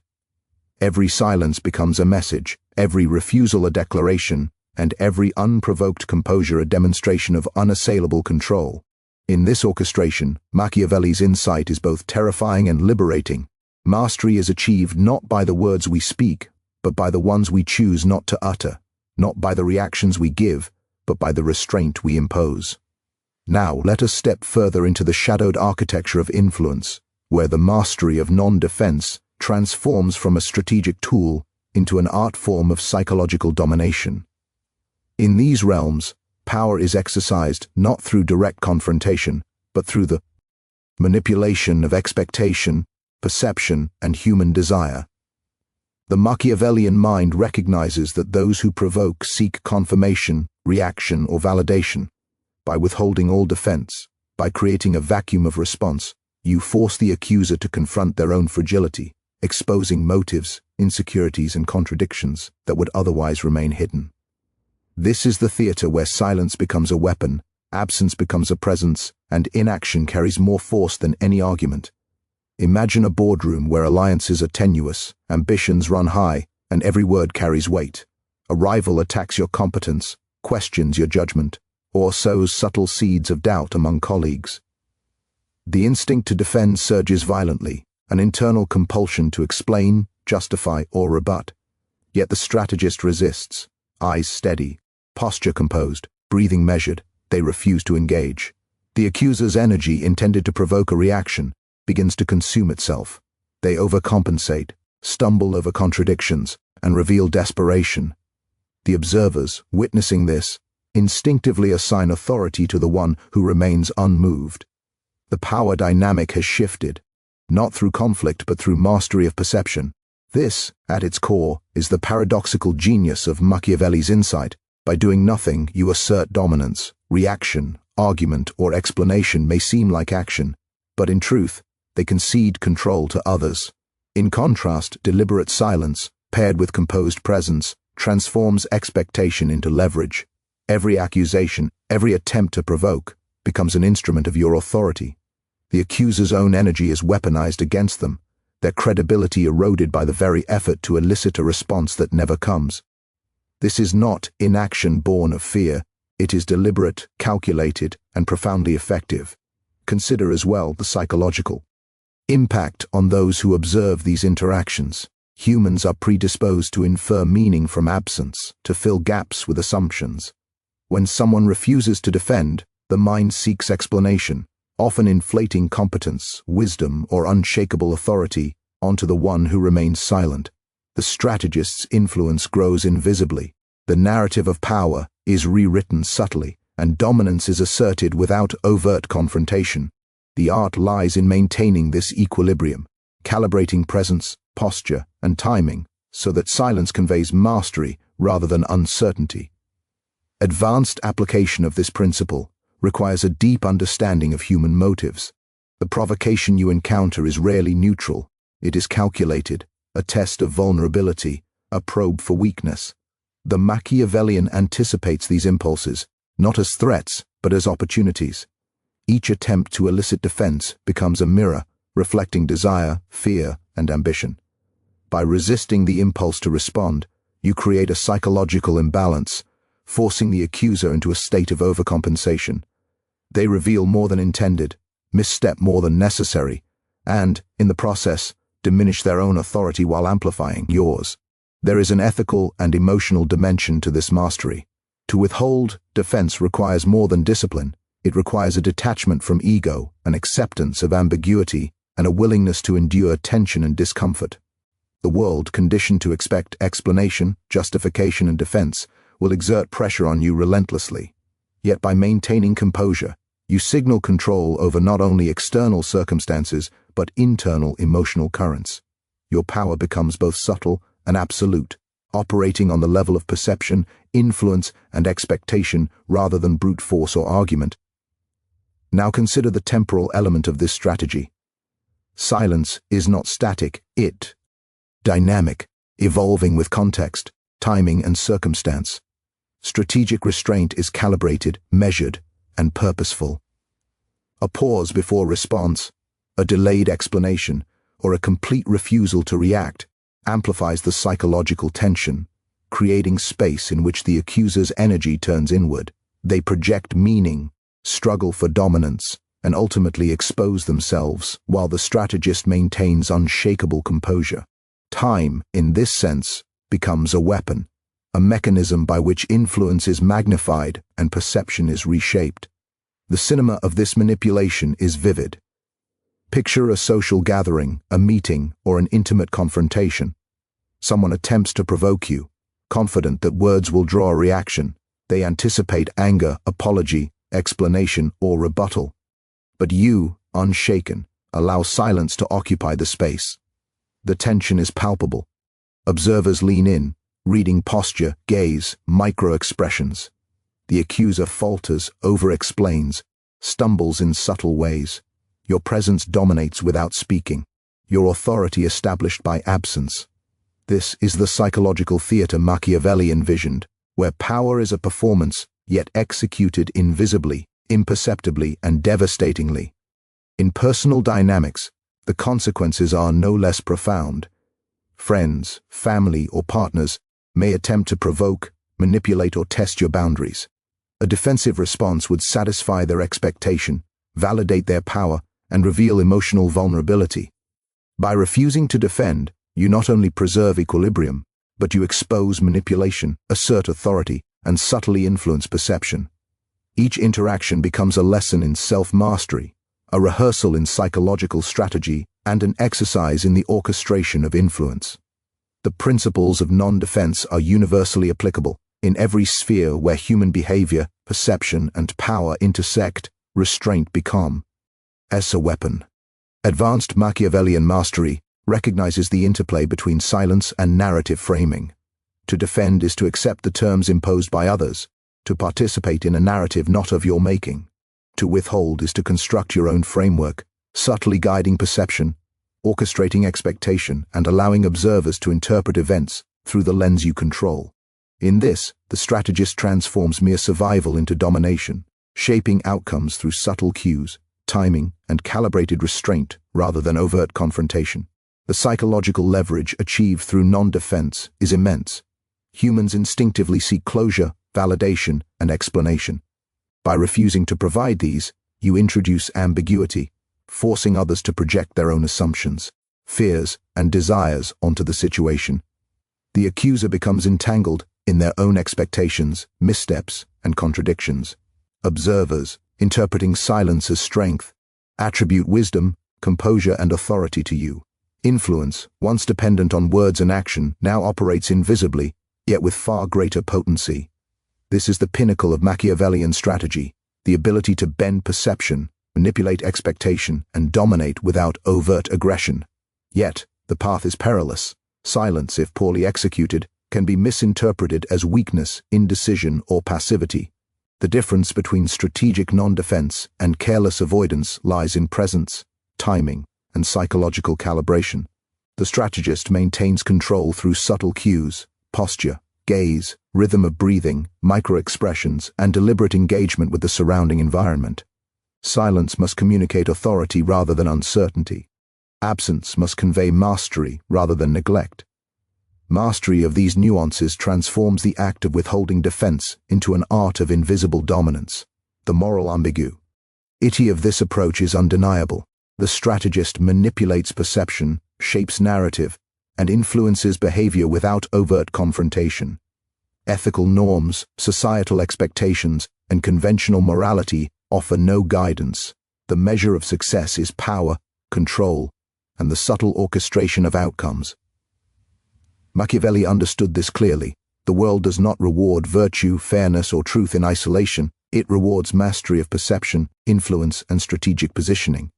Every silence becomes a message, every refusal a declaration, and every unprovoked composure a demonstration of unassailable control. In this orchestration, Machiavelli's insight is both terrifying and liberating. Mastery is achieved not by the words we speak, but by the ones we choose not to utter, not by the reactions we give, but by the restraint we impose. Now let us step further into the shadowed architecture of influence, where the mastery of non-defense transforms from a strategic tool into an art form of psychological domination. In these realms, power is exercised not through direct confrontation, but through the manipulation of expectation, perception, and human desire. The Machiavellian mind recognizes that those who provoke seek confirmation, reaction, or validation. By withholding all defense, by creating a vacuum of response, you force the accuser to confront their own fragility, exposing motives, insecurities, and contradictions that would otherwise remain hidden. This is the theater where silence becomes a weapon, absence becomes a presence, and inaction carries more force than any argument. Imagine a boardroom where alliances are tenuous, ambitions run high, and every word carries weight. A rival attacks your competence, questions your judgment, or sows subtle seeds of doubt among colleagues. The instinct to defend surges violently, an internal compulsion to explain, justify, or rebut. Yet the strategist resists, eyes steady, posture composed, breathing measured. They refuse to engage. The accuser's energy, intended to provoke a reaction, begins to consume itself. They overcompensate, stumble over contradictions, and reveal desperation. The observers, witnessing this, instinctively assign authority to the one who remains unmoved. The power dynamic has shifted, not through conflict but through mastery of perception. This, at its core, is the paradoxical genius of Machiavelli's insight. By doing nothing, you assert dominance. Reaction, argument, or explanation may seem like action, but in truth, they concede control to others. In contrast, deliberate silence, paired with composed presence, transforms expectation into leverage. Every accusation, every attempt to provoke, becomes an instrument of your authority. The accuser's own energy is weaponized against them, their credibility eroded by the very effort to elicit a response that never comes. This is not inaction born of fear. It is deliberate, calculated, and profoundly effective. Consider as well the psychological impact on those who observe these interactions. Humans are predisposed to infer meaning from absence, to fill gaps with assumptions. When someone refuses to defend, the mind seeks explanation, often inflating competence, wisdom, or unshakable authority onto the one who remains silent. The strategist's influence grows invisibly. The narrative of power is rewritten subtly, and dominance is asserted without overt confrontation. The art lies in maintaining this equilibrium, calibrating presence, posture, and timing so that silence conveys mastery rather than uncertainty. Advanced application of this principle requires a deep understanding of human motives. The provocation you encounter is rarely neutral. It is calculated, a test of vulnerability, a probe for weakness. The Machiavellian anticipates these impulses, not as threats, but as opportunities. Each attempt to elicit defense becomes a mirror, reflecting desire, fear, and ambition. By resisting the impulse to respond, you create a psychological imbalance, forcing the accuser into a state of overcompensation. They reveal more than intended, misstep more than necessary, and, in the process, diminish their own authority while amplifying yours. There is an ethical and emotional dimension to this mastery. To withhold defense requires more than discipline. It requires a detachment from ego, an acceptance of ambiguity, and a willingness to endure tension and discomfort. The world, conditioned to expect explanation, justification, and defense, will exert pressure on you relentlessly. Yet by maintaining composure, you signal control over not only external circumstances, but internal emotional currents. Your power becomes both subtle and absolute, operating on the level of perception, influence, and expectation rather than brute force or argument. Now consider the temporal element of this strategy. Silence is not static, it dynamic, evolving with context, timing, and circumstance. Strategic restraint is calibrated, measured, and purposeful. A pause before response, a delayed explanation, or a complete refusal to react amplifies the psychological tension, creating space in which the accuser's energy turns inward. They project meaning, struggle for dominance, and ultimately expose themselves, while the strategist maintains unshakable composure. Time, in this sense, becomes a weapon, a mechanism by which influence is magnified and perception is reshaped. The cinema of this manipulation is vivid. Picture a social gathering, a meeting, or an intimate confrontation. Someone attempts to provoke you, confident that words will draw a reaction. They anticipate anger, apology, explanation, or rebuttal. But you, unshaken, allow silence to occupy the space. The tension is palpable. Observers lean in, reading posture, gaze, micro-expressions. The accuser falters, over-explains, stumbles in subtle ways. Your presence dominates without speaking, your authority established by absence. This is the psychological theater Machiavelli envisioned, where power is a performance, yet executed invisibly, imperceptibly, and devastatingly. In personal dynamics, the consequences are no less profound. Friends, family, or partners may attempt to provoke, manipulate, or test your boundaries. A defensive response would satisfy their expectation, validate their power, and reveal emotional vulnerability. By refusing to defend, you not only preserve equilibrium, but you expose manipulation, assert authority, and subtly influence perception. Each interaction becomes a lesson in self-mastery, a rehearsal in psychological strategy, and an exercise in the orchestration of influence. The principles of non-defense are universally applicable. In every sphere where human behavior, perception, and power intersect, restraint becomes a weapon. Advanced Machiavellian mastery recognizes the interplay between silence and narrative framing. To defend is to accept the terms imposed by others, to participate in a narrative not of your making. To withhold is to construct your own framework, subtly guiding perception, orchestrating expectation, and allowing observers to interpret events through the lens you control. In this, the strategist transforms mere survival into domination, shaping outcomes through subtle cues, timing, and calibrated restraint rather than overt confrontation. The psychological leverage achieved through non-defense is immense. Humans instinctively seek closure, validation, and explanation. By refusing to provide these, you introduce ambiguity, forcing others to project their own assumptions, fears, and desires onto the situation. The accuser becomes entangled in their own expectations, missteps, and contradictions. Observers, interpreting silence as strength, attribute wisdom, composure, and authority to you. Influence, once dependent on words and action, now operates invisibly, yet with far greater potency. This is the pinnacle of Machiavellian strategy, the ability to bend perception, manipulate expectation, and dominate without overt aggression. Yet, the path is perilous. Silence, if poorly executed, can be misinterpreted as weakness, indecision, or passivity. The difference between strategic non-defense and careless avoidance lies in presence, timing, and psychological calibration. The strategist maintains control through subtle cues, posture, gaze, rhythm of breathing, micro-expressions, and deliberate engagement with the surrounding environment. Silence must communicate authority rather than uncertainty. Absence must convey mastery rather than neglect. Mastery of these nuances transforms the act of withholding defense into an art of invisible dominance, the moral ambiguity of this approach is undeniable. The strategist manipulates perception, shapes narrative, and influences behavior without overt confrontation. Ethical norms, societal expectations, and conventional morality offer no guidance. The measure of success is power, control, and the subtle orchestration of outcomes. Machiavelli understood this clearly. The world does not reward virtue, fairness, or truth in isolation. It rewards mastery of perception, influence, and strategic positioning.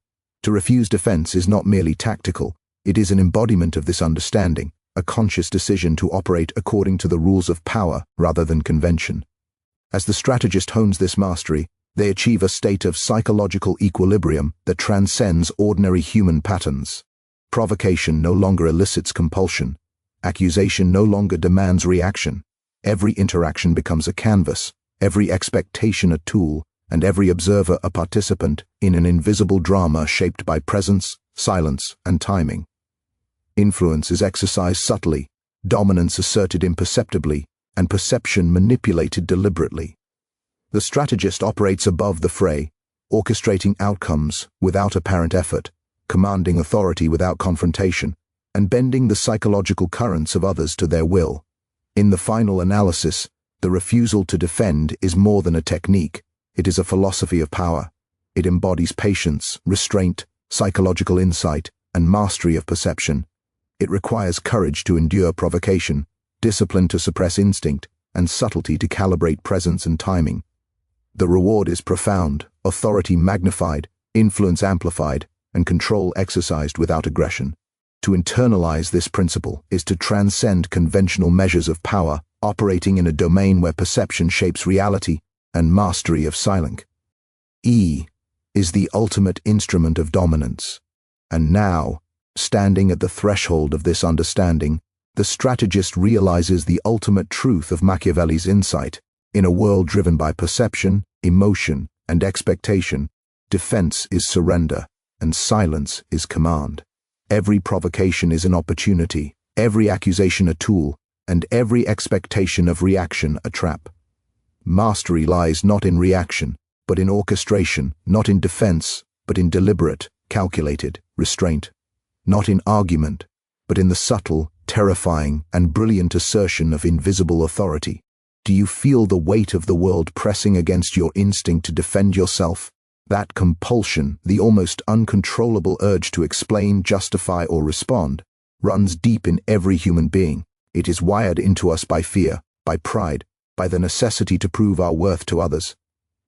To refuse defense is not merely tactical, it is an embodiment of this understanding, a conscious decision to operate according to the rules of power rather than convention. As the strategist hones this mastery, they achieve a state of psychological equilibrium that transcends ordinary human patterns. Provocation no longer elicits compulsion. Accusation no longer demands reaction. Every interaction becomes a canvas, every expectation a tool, and every observer a participant in an invisible drama shaped by presence, silence, and timing. Influence is exercised subtly, dominance asserted imperceptibly, and perception manipulated deliberately. The strategist operates above the fray, orchestrating outcomes without apparent effort, commanding authority without confrontation, and bending the psychological currents of others to their will. In the final analysis, the refusal to defend is more than a technique. It is a philosophy of power. It embodies patience, restraint, psychological insight, and mastery of perception. It requires courage to endure provocation, discipline to suppress instinct, and subtlety to calibrate presence and timing. The reward is profound, authority magnified, influence amplified, and control exercised without aggression. To internalize this principle is to transcend conventional measures of power, operating in a domain where perception shapes reality and mastery of silence is the ultimate instrument of dominance. And now, standing at the threshold of this understanding, the strategist realizes the ultimate truth of Machiavelli's insight. In a world driven by perception, emotion, and expectation, defense is surrender, and silence is command. Every provocation is an opportunity, every accusation a tool, and every expectation of reaction a trap. Mastery lies not in reaction, but in orchestration, not in defense, but in deliberate, calculated restraint. Not in argument, but in the subtle, terrifying, and brilliant assertion of invisible authority. Do you feel the weight of the world pressing against your instinct to defend yourself? That compulsion, the almost uncontrollable urge to explain, justify, or respond, runs deep in every human being. It is wired into us by fear, by pride, by the necessity to prove our worth to others.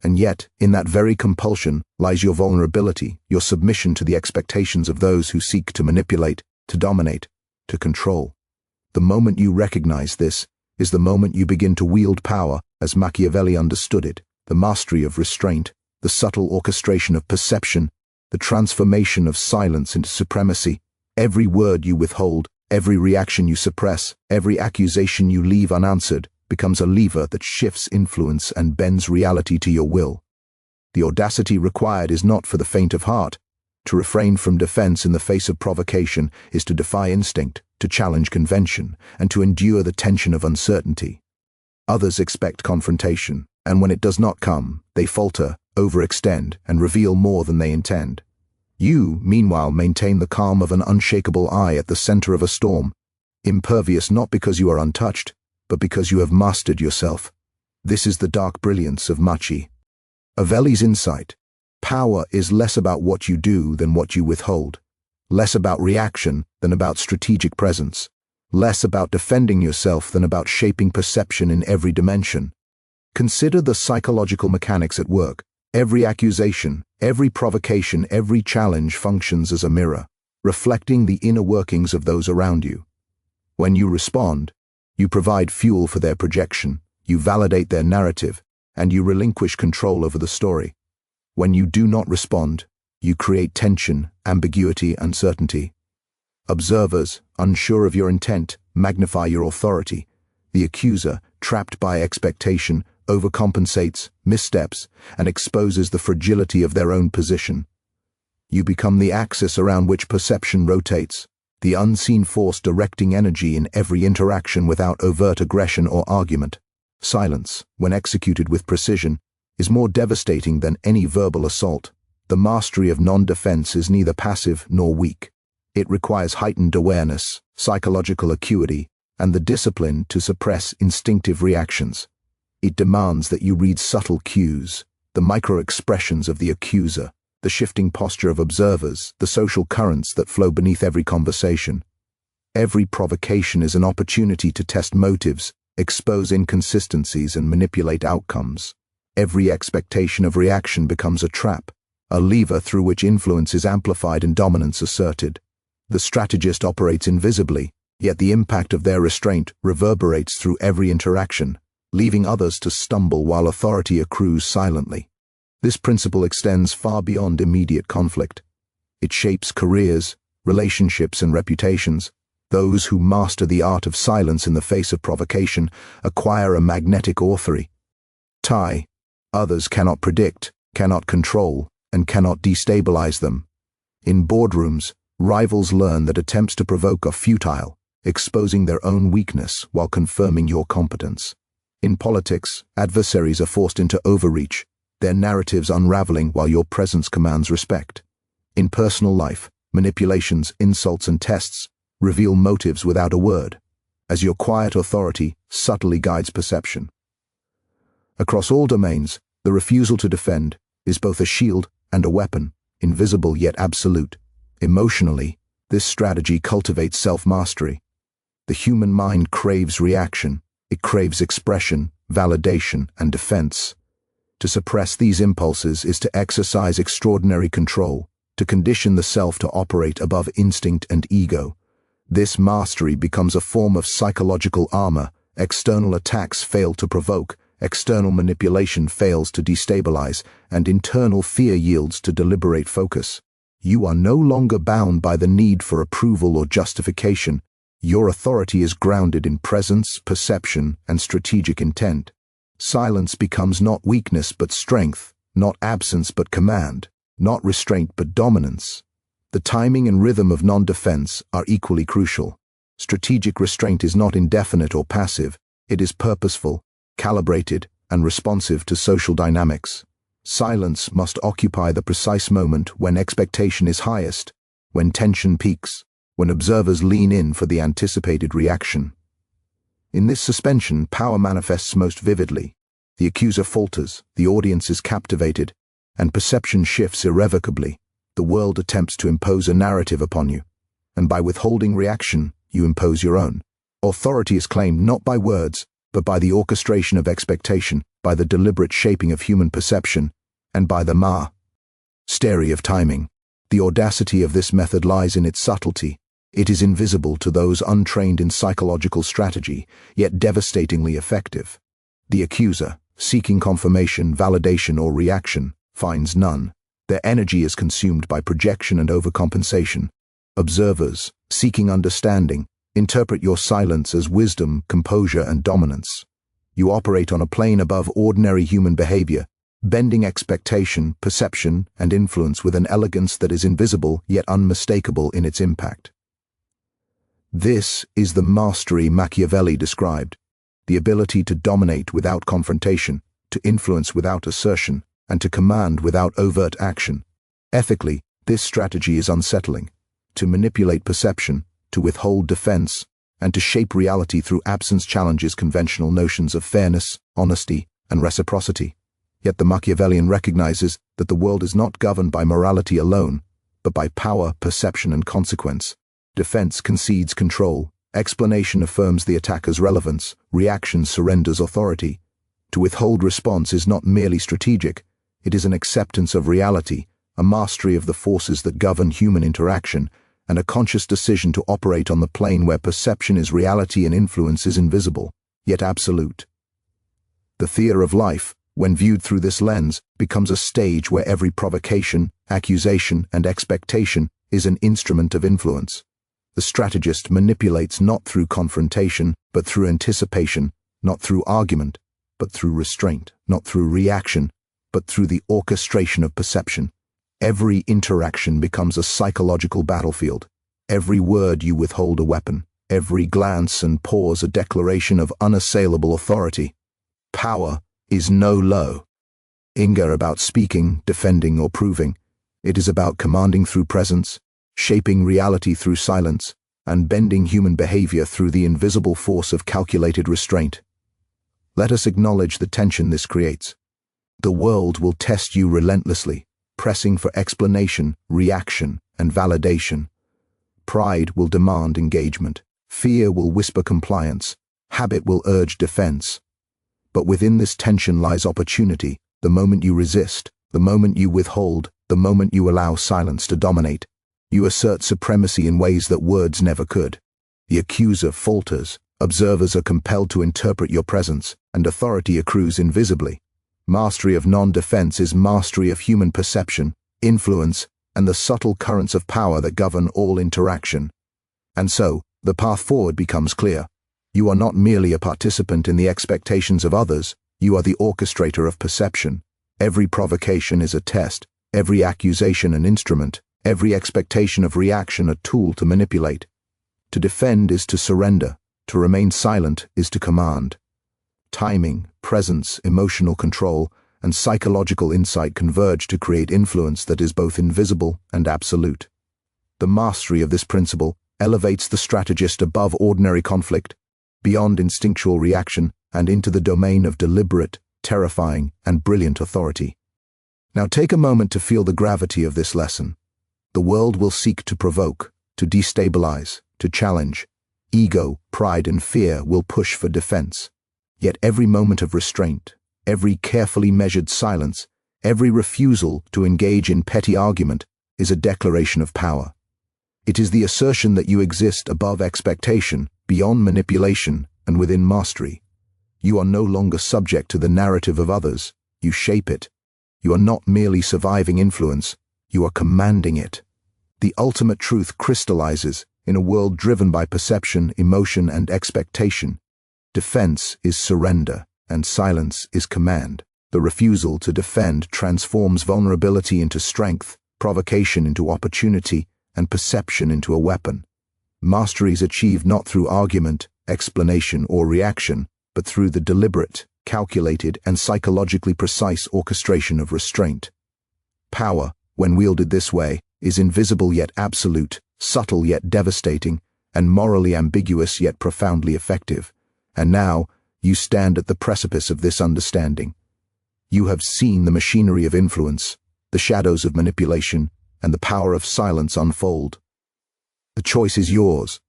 And yet, in that very compulsion lies your vulnerability, your submission to the expectations of those who seek to manipulate, to dominate, to control. The moment you recognize this is the moment you begin to wield power as Machiavelli understood it, the mastery of restraint, the subtle orchestration of perception, the transformation of silence into supremacy. Every word you withhold, every reaction you suppress, every accusation you leave unanswered becomes a lever that shifts influence and bends reality to your will. The audacity required is not for the faint of heart. To refrain from defense in the face of provocation is to defy instinct, to challenge convention, and to endure the tension of uncertainty. Others expect confrontation, and when it does not come, they falter, overextend, and reveal more than they intend. You, meanwhile, maintain the calm of an unshakable eye at the center of a storm, impervious not because you are untouched, but because you have mastered yourself. This is the dark brilliance of Machiavelli's insight. Power is less about what you do than what you withhold, less about reaction than about strategic presence, less about defending yourself than about shaping perception in every dimension. Consider the psychological mechanics at work. Every accusation, every provocation, every challenge functions as a mirror, reflecting the inner workings of those around you. When you respond, you provide fuel for their projection, you validate their narrative, and you relinquish control over the story. When you do not respond, you create tension, ambiguity, uncertainty. Observers, unsure of your intent, magnify your authority. The accuser, trapped by expectation, overcompensates, missteps, and exposes the fragility of their own position. You become the axis around which perception rotates, the unseen force directing energy in every interaction without overt aggression or argument. Silence, when executed with precision, is more devastating than any verbal assault. The mastery of non-defense is neither passive nor weak. It requires heightened awareness, psychological acuity, and the discipline to suppress instinctive reactions. It demands that you read subtle cues, the micro-expressions of the accuser, the shifting posture of observers, the social currents that flow beneath every conversation. Every provocation is an opportunity to test motives, expose inconsistencies, and manipulate outcomes. Every expectation of reaction becomes a trap, a lever through which influence is amplified and dominance asserted. The strategist operates invisibly, yet the impact of their restraint reverberates through every interaction, leaving others to stumble while authority accrues silently. This principle extends far beyond immediate conflict. It shapes careers, relationships, and reputations. Those who master the art of silence in the face of provocation acquire a magnetic authority. Others cannot predict, cannot control, and cannot destabilize them. In boardrooms, rivals learn that attempts to provoke are futile, exposing their own weakness while confirming your competence. In politics, adversaries are forced into overreach, their narratives unraveling while your presence commands respect. In personal life, manipulations, insults, and tests reveal motives without a word, as your quiet authority subtly guides perception. Across all domains, the refusal to defend is both a shield and a weapon, invisible yet absolute. Emotionally, this strategy cultivates self-mastery. The human mind craves reaction. It craves expression, validation, and defense. To suppress these impulses is to exercise extraordinary control, to condition the self to operate above instinct and ego. This mastery becomes a form of psychological armor. External attacks fail to provoke, external manipulation fails to destabilize, and internal fear yields to deliberate focus. You are no longer bound by the need for approval or justification. Your authority is grounded in presence, perception, and strategic intent. Silence becomes not weakness but strength, not absence but command, not restraint but dominance. The timing and rhythm of non-defense are equally crucial. Strategic restraint is not indefinite or passive, it is purposeful, calibrated, and responsive to social dynamics. Silence must occupy the precise moment when expectation is highest, when tension peaks, when observers lean in for the anticipated reaction. In this suspension, power manifests most vividly. The accuser falters, the audience is captivated, and perception shifts irrevocably. The world attempts to impose a narrative upon you, and by withholding reaction, you impose your own. Authority is claimed not by words, but by the orchestration of expectation, by the deliberate shaping of human perception, and by the mastery of timing. The audacity of this method lies in its subtlety. It is invisible to those untrained in psychological strategy, yet devastatingly effective. The accuser, seeking confirmation, validation, or reaction, finds none. Their energy is consumed by projection and overcompensation. Observers, seeking understanding, interpret your silence as wisdom, composure, and dominance. You operate on a plane above ordinary human behavior, bending expectation, perception, and influence with an elegance that is invisible yet unmistakable in its impact. This is the mastery Machiavelli described, the ability to dominate without confrontation, to influence without assertion, and to command without overt action. Ethically, this strategy is unsettling. To manipulate perception, to withhold defense, and to shape reality through absence challenges conventional notions of fairness, honesty, and reciprocity. Yet the Machiavellian recognizes that the world is not governed by morality alone, but by power, perception, and consequence. Defense concedes control, explanation affirms the attacker's relevance, reaction surrenders authority. To withhold response is not merely strategic, it is an acceptance of reality, a mastery of the forces that govern human interaction, and a conscious decision to operate on the plane where perception is reality and influence is invisible, yet absolute. The theater of life, when viewed through this lens, becomes a stage where every provocation, accusation, and expectation is an instrument of influence. The strategist manipulates not through confrontation, but through anticipation, not through argument, but through restraint, not through reaction, but through the orchestration of perception. Every interaction becomes a psychological battlefield. Every word you withhold a weapon. Every glance and pause a declaration of unassailable authority. Power is no low. Inga about speaking, defending, or proving. It is about commanding through presence, shaping reality through silence, and bending human behavior through the invisible force of calculated restraint. Let us acknowledge the tension this creates. The world will test you relentlessly, pressing for explanation, reaction, and validation. Pride will demand engagement. Fear will whisper compliance. Habit will urge defense. But within this tension lies opportunity, the moment you resist, the moment you withhold, the moment you allow silence to dominate. You assert supremacy in ways that words never could. The accuser falters, observers are compelled to interpret your presence, and authority accrues invisibly. Mastery of non-defense is mastery of human perception, influence, and the subtle currents of power that govern all interaction. And so, the path forward becomes clear. You are not merely a participant in the expectations of others, you are the orchestrator of perception. Every provocation is a test, every accusation an instrument, every expectation of reaction a tool to manipulate. To defend is to surrender, to remain silent is to command. Timing, presence, emotional control, and psychological insight converge to create influence that is both invisible and absolute. The mastery of this principle elevates the strategist above ordinary conflict, beyond instinctual reaction, and into the domain of deliberate, terrifying, and brilliant authority. Now take a moment to feel the gravity of this lesson. The world will seek to provoke, to destabilize, to challenge. Ego, pride, and fear will push for defense. Yet every moment of restraint, every carefully measured silence, every refusal to engage in petty argument is a declaration of power. It is the assertion that you exist above expectation, beyond manipulation, and within mastery. You are no longer subject to the narrative of others, you shape it. You are not merely surviving influence, you are commanding it. The ultimate truth crystallizes in a world driven by perception, emotion, and expectation. Defense is surrender, and silence is command. The refusal to defend transforms vulnerability into strength, provocation into opportunity, and perception into a weapon. Mastery is achieved not through argument, explanation, or reaction, but through the deliberate, calculated, and psychologically precise orchestration of restraint. Power, when wielded this way, is invisible yet absolute, subtle yet devastating, and morally ambiguous yet profoundly effective. And now, you stand at the precipice of this understanding. You have seen the machinery of influence, the shadows of manipulation, and the power of silence unfold. The choice is yours.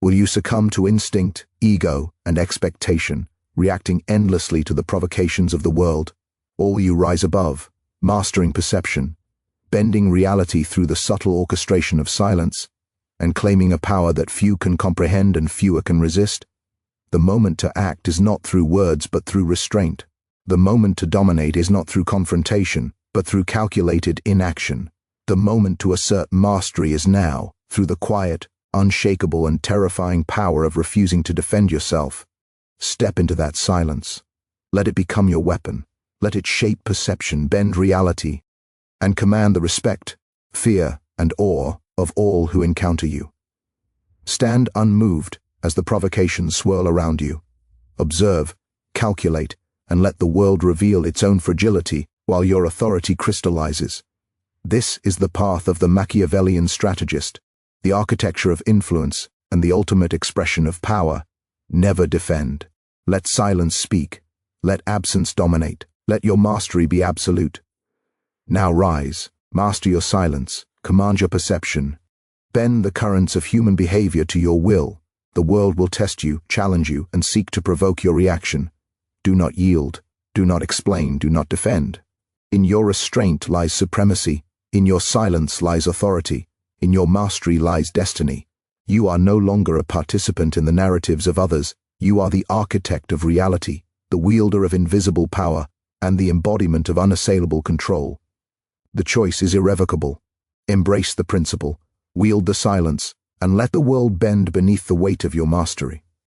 Will you succumb to instinct, ego, and expectation, reacting endlessly to the provocations of the world? Or will you rise above, mastering perception, bending reality through the subtle orchestration of silence? and claiming a power that few can comprehend and fewer can resist. The moment to act is not through words but through restraint. The moment to dominate is not through confrontation, but through calculated inaction. The moment to assert mastery is now, through the quiet, unshakable and terrifying power of refusing to defend yourself. Step into that silence. Let it become your weapon. Let it shape perception, bend reality, and command the respect, fear, and awe of all who encounter you. Stand unmoved as the provocations swirl around you. Observe, calculate, and let the world reveal its own fragility while your authority crystallizes. This is the path of the Machiavellian strategist, the architecture of influence, and the ultimate expression of power. Never defend. Let silence speak. Let absence dominate. Let your mastery be absolute. Now rise, master your silence, command your perception. Bend the currents of human behavior to your will. The world will test you, challenge you, and seek to provoke your reaction. Do not yield. Do not explain. Do not defend. In your restraint lies supremacy. In your silence lies authority. In your mastery lies destiny. You are no longer a participant in the narratives of others. You are the architect of reality, the wielder of invisible power, and the embodiment of unassailable control. The choice is irrevocable. Embrace the principle, wield the silence, and let the world bend beneath the weight of your mastery.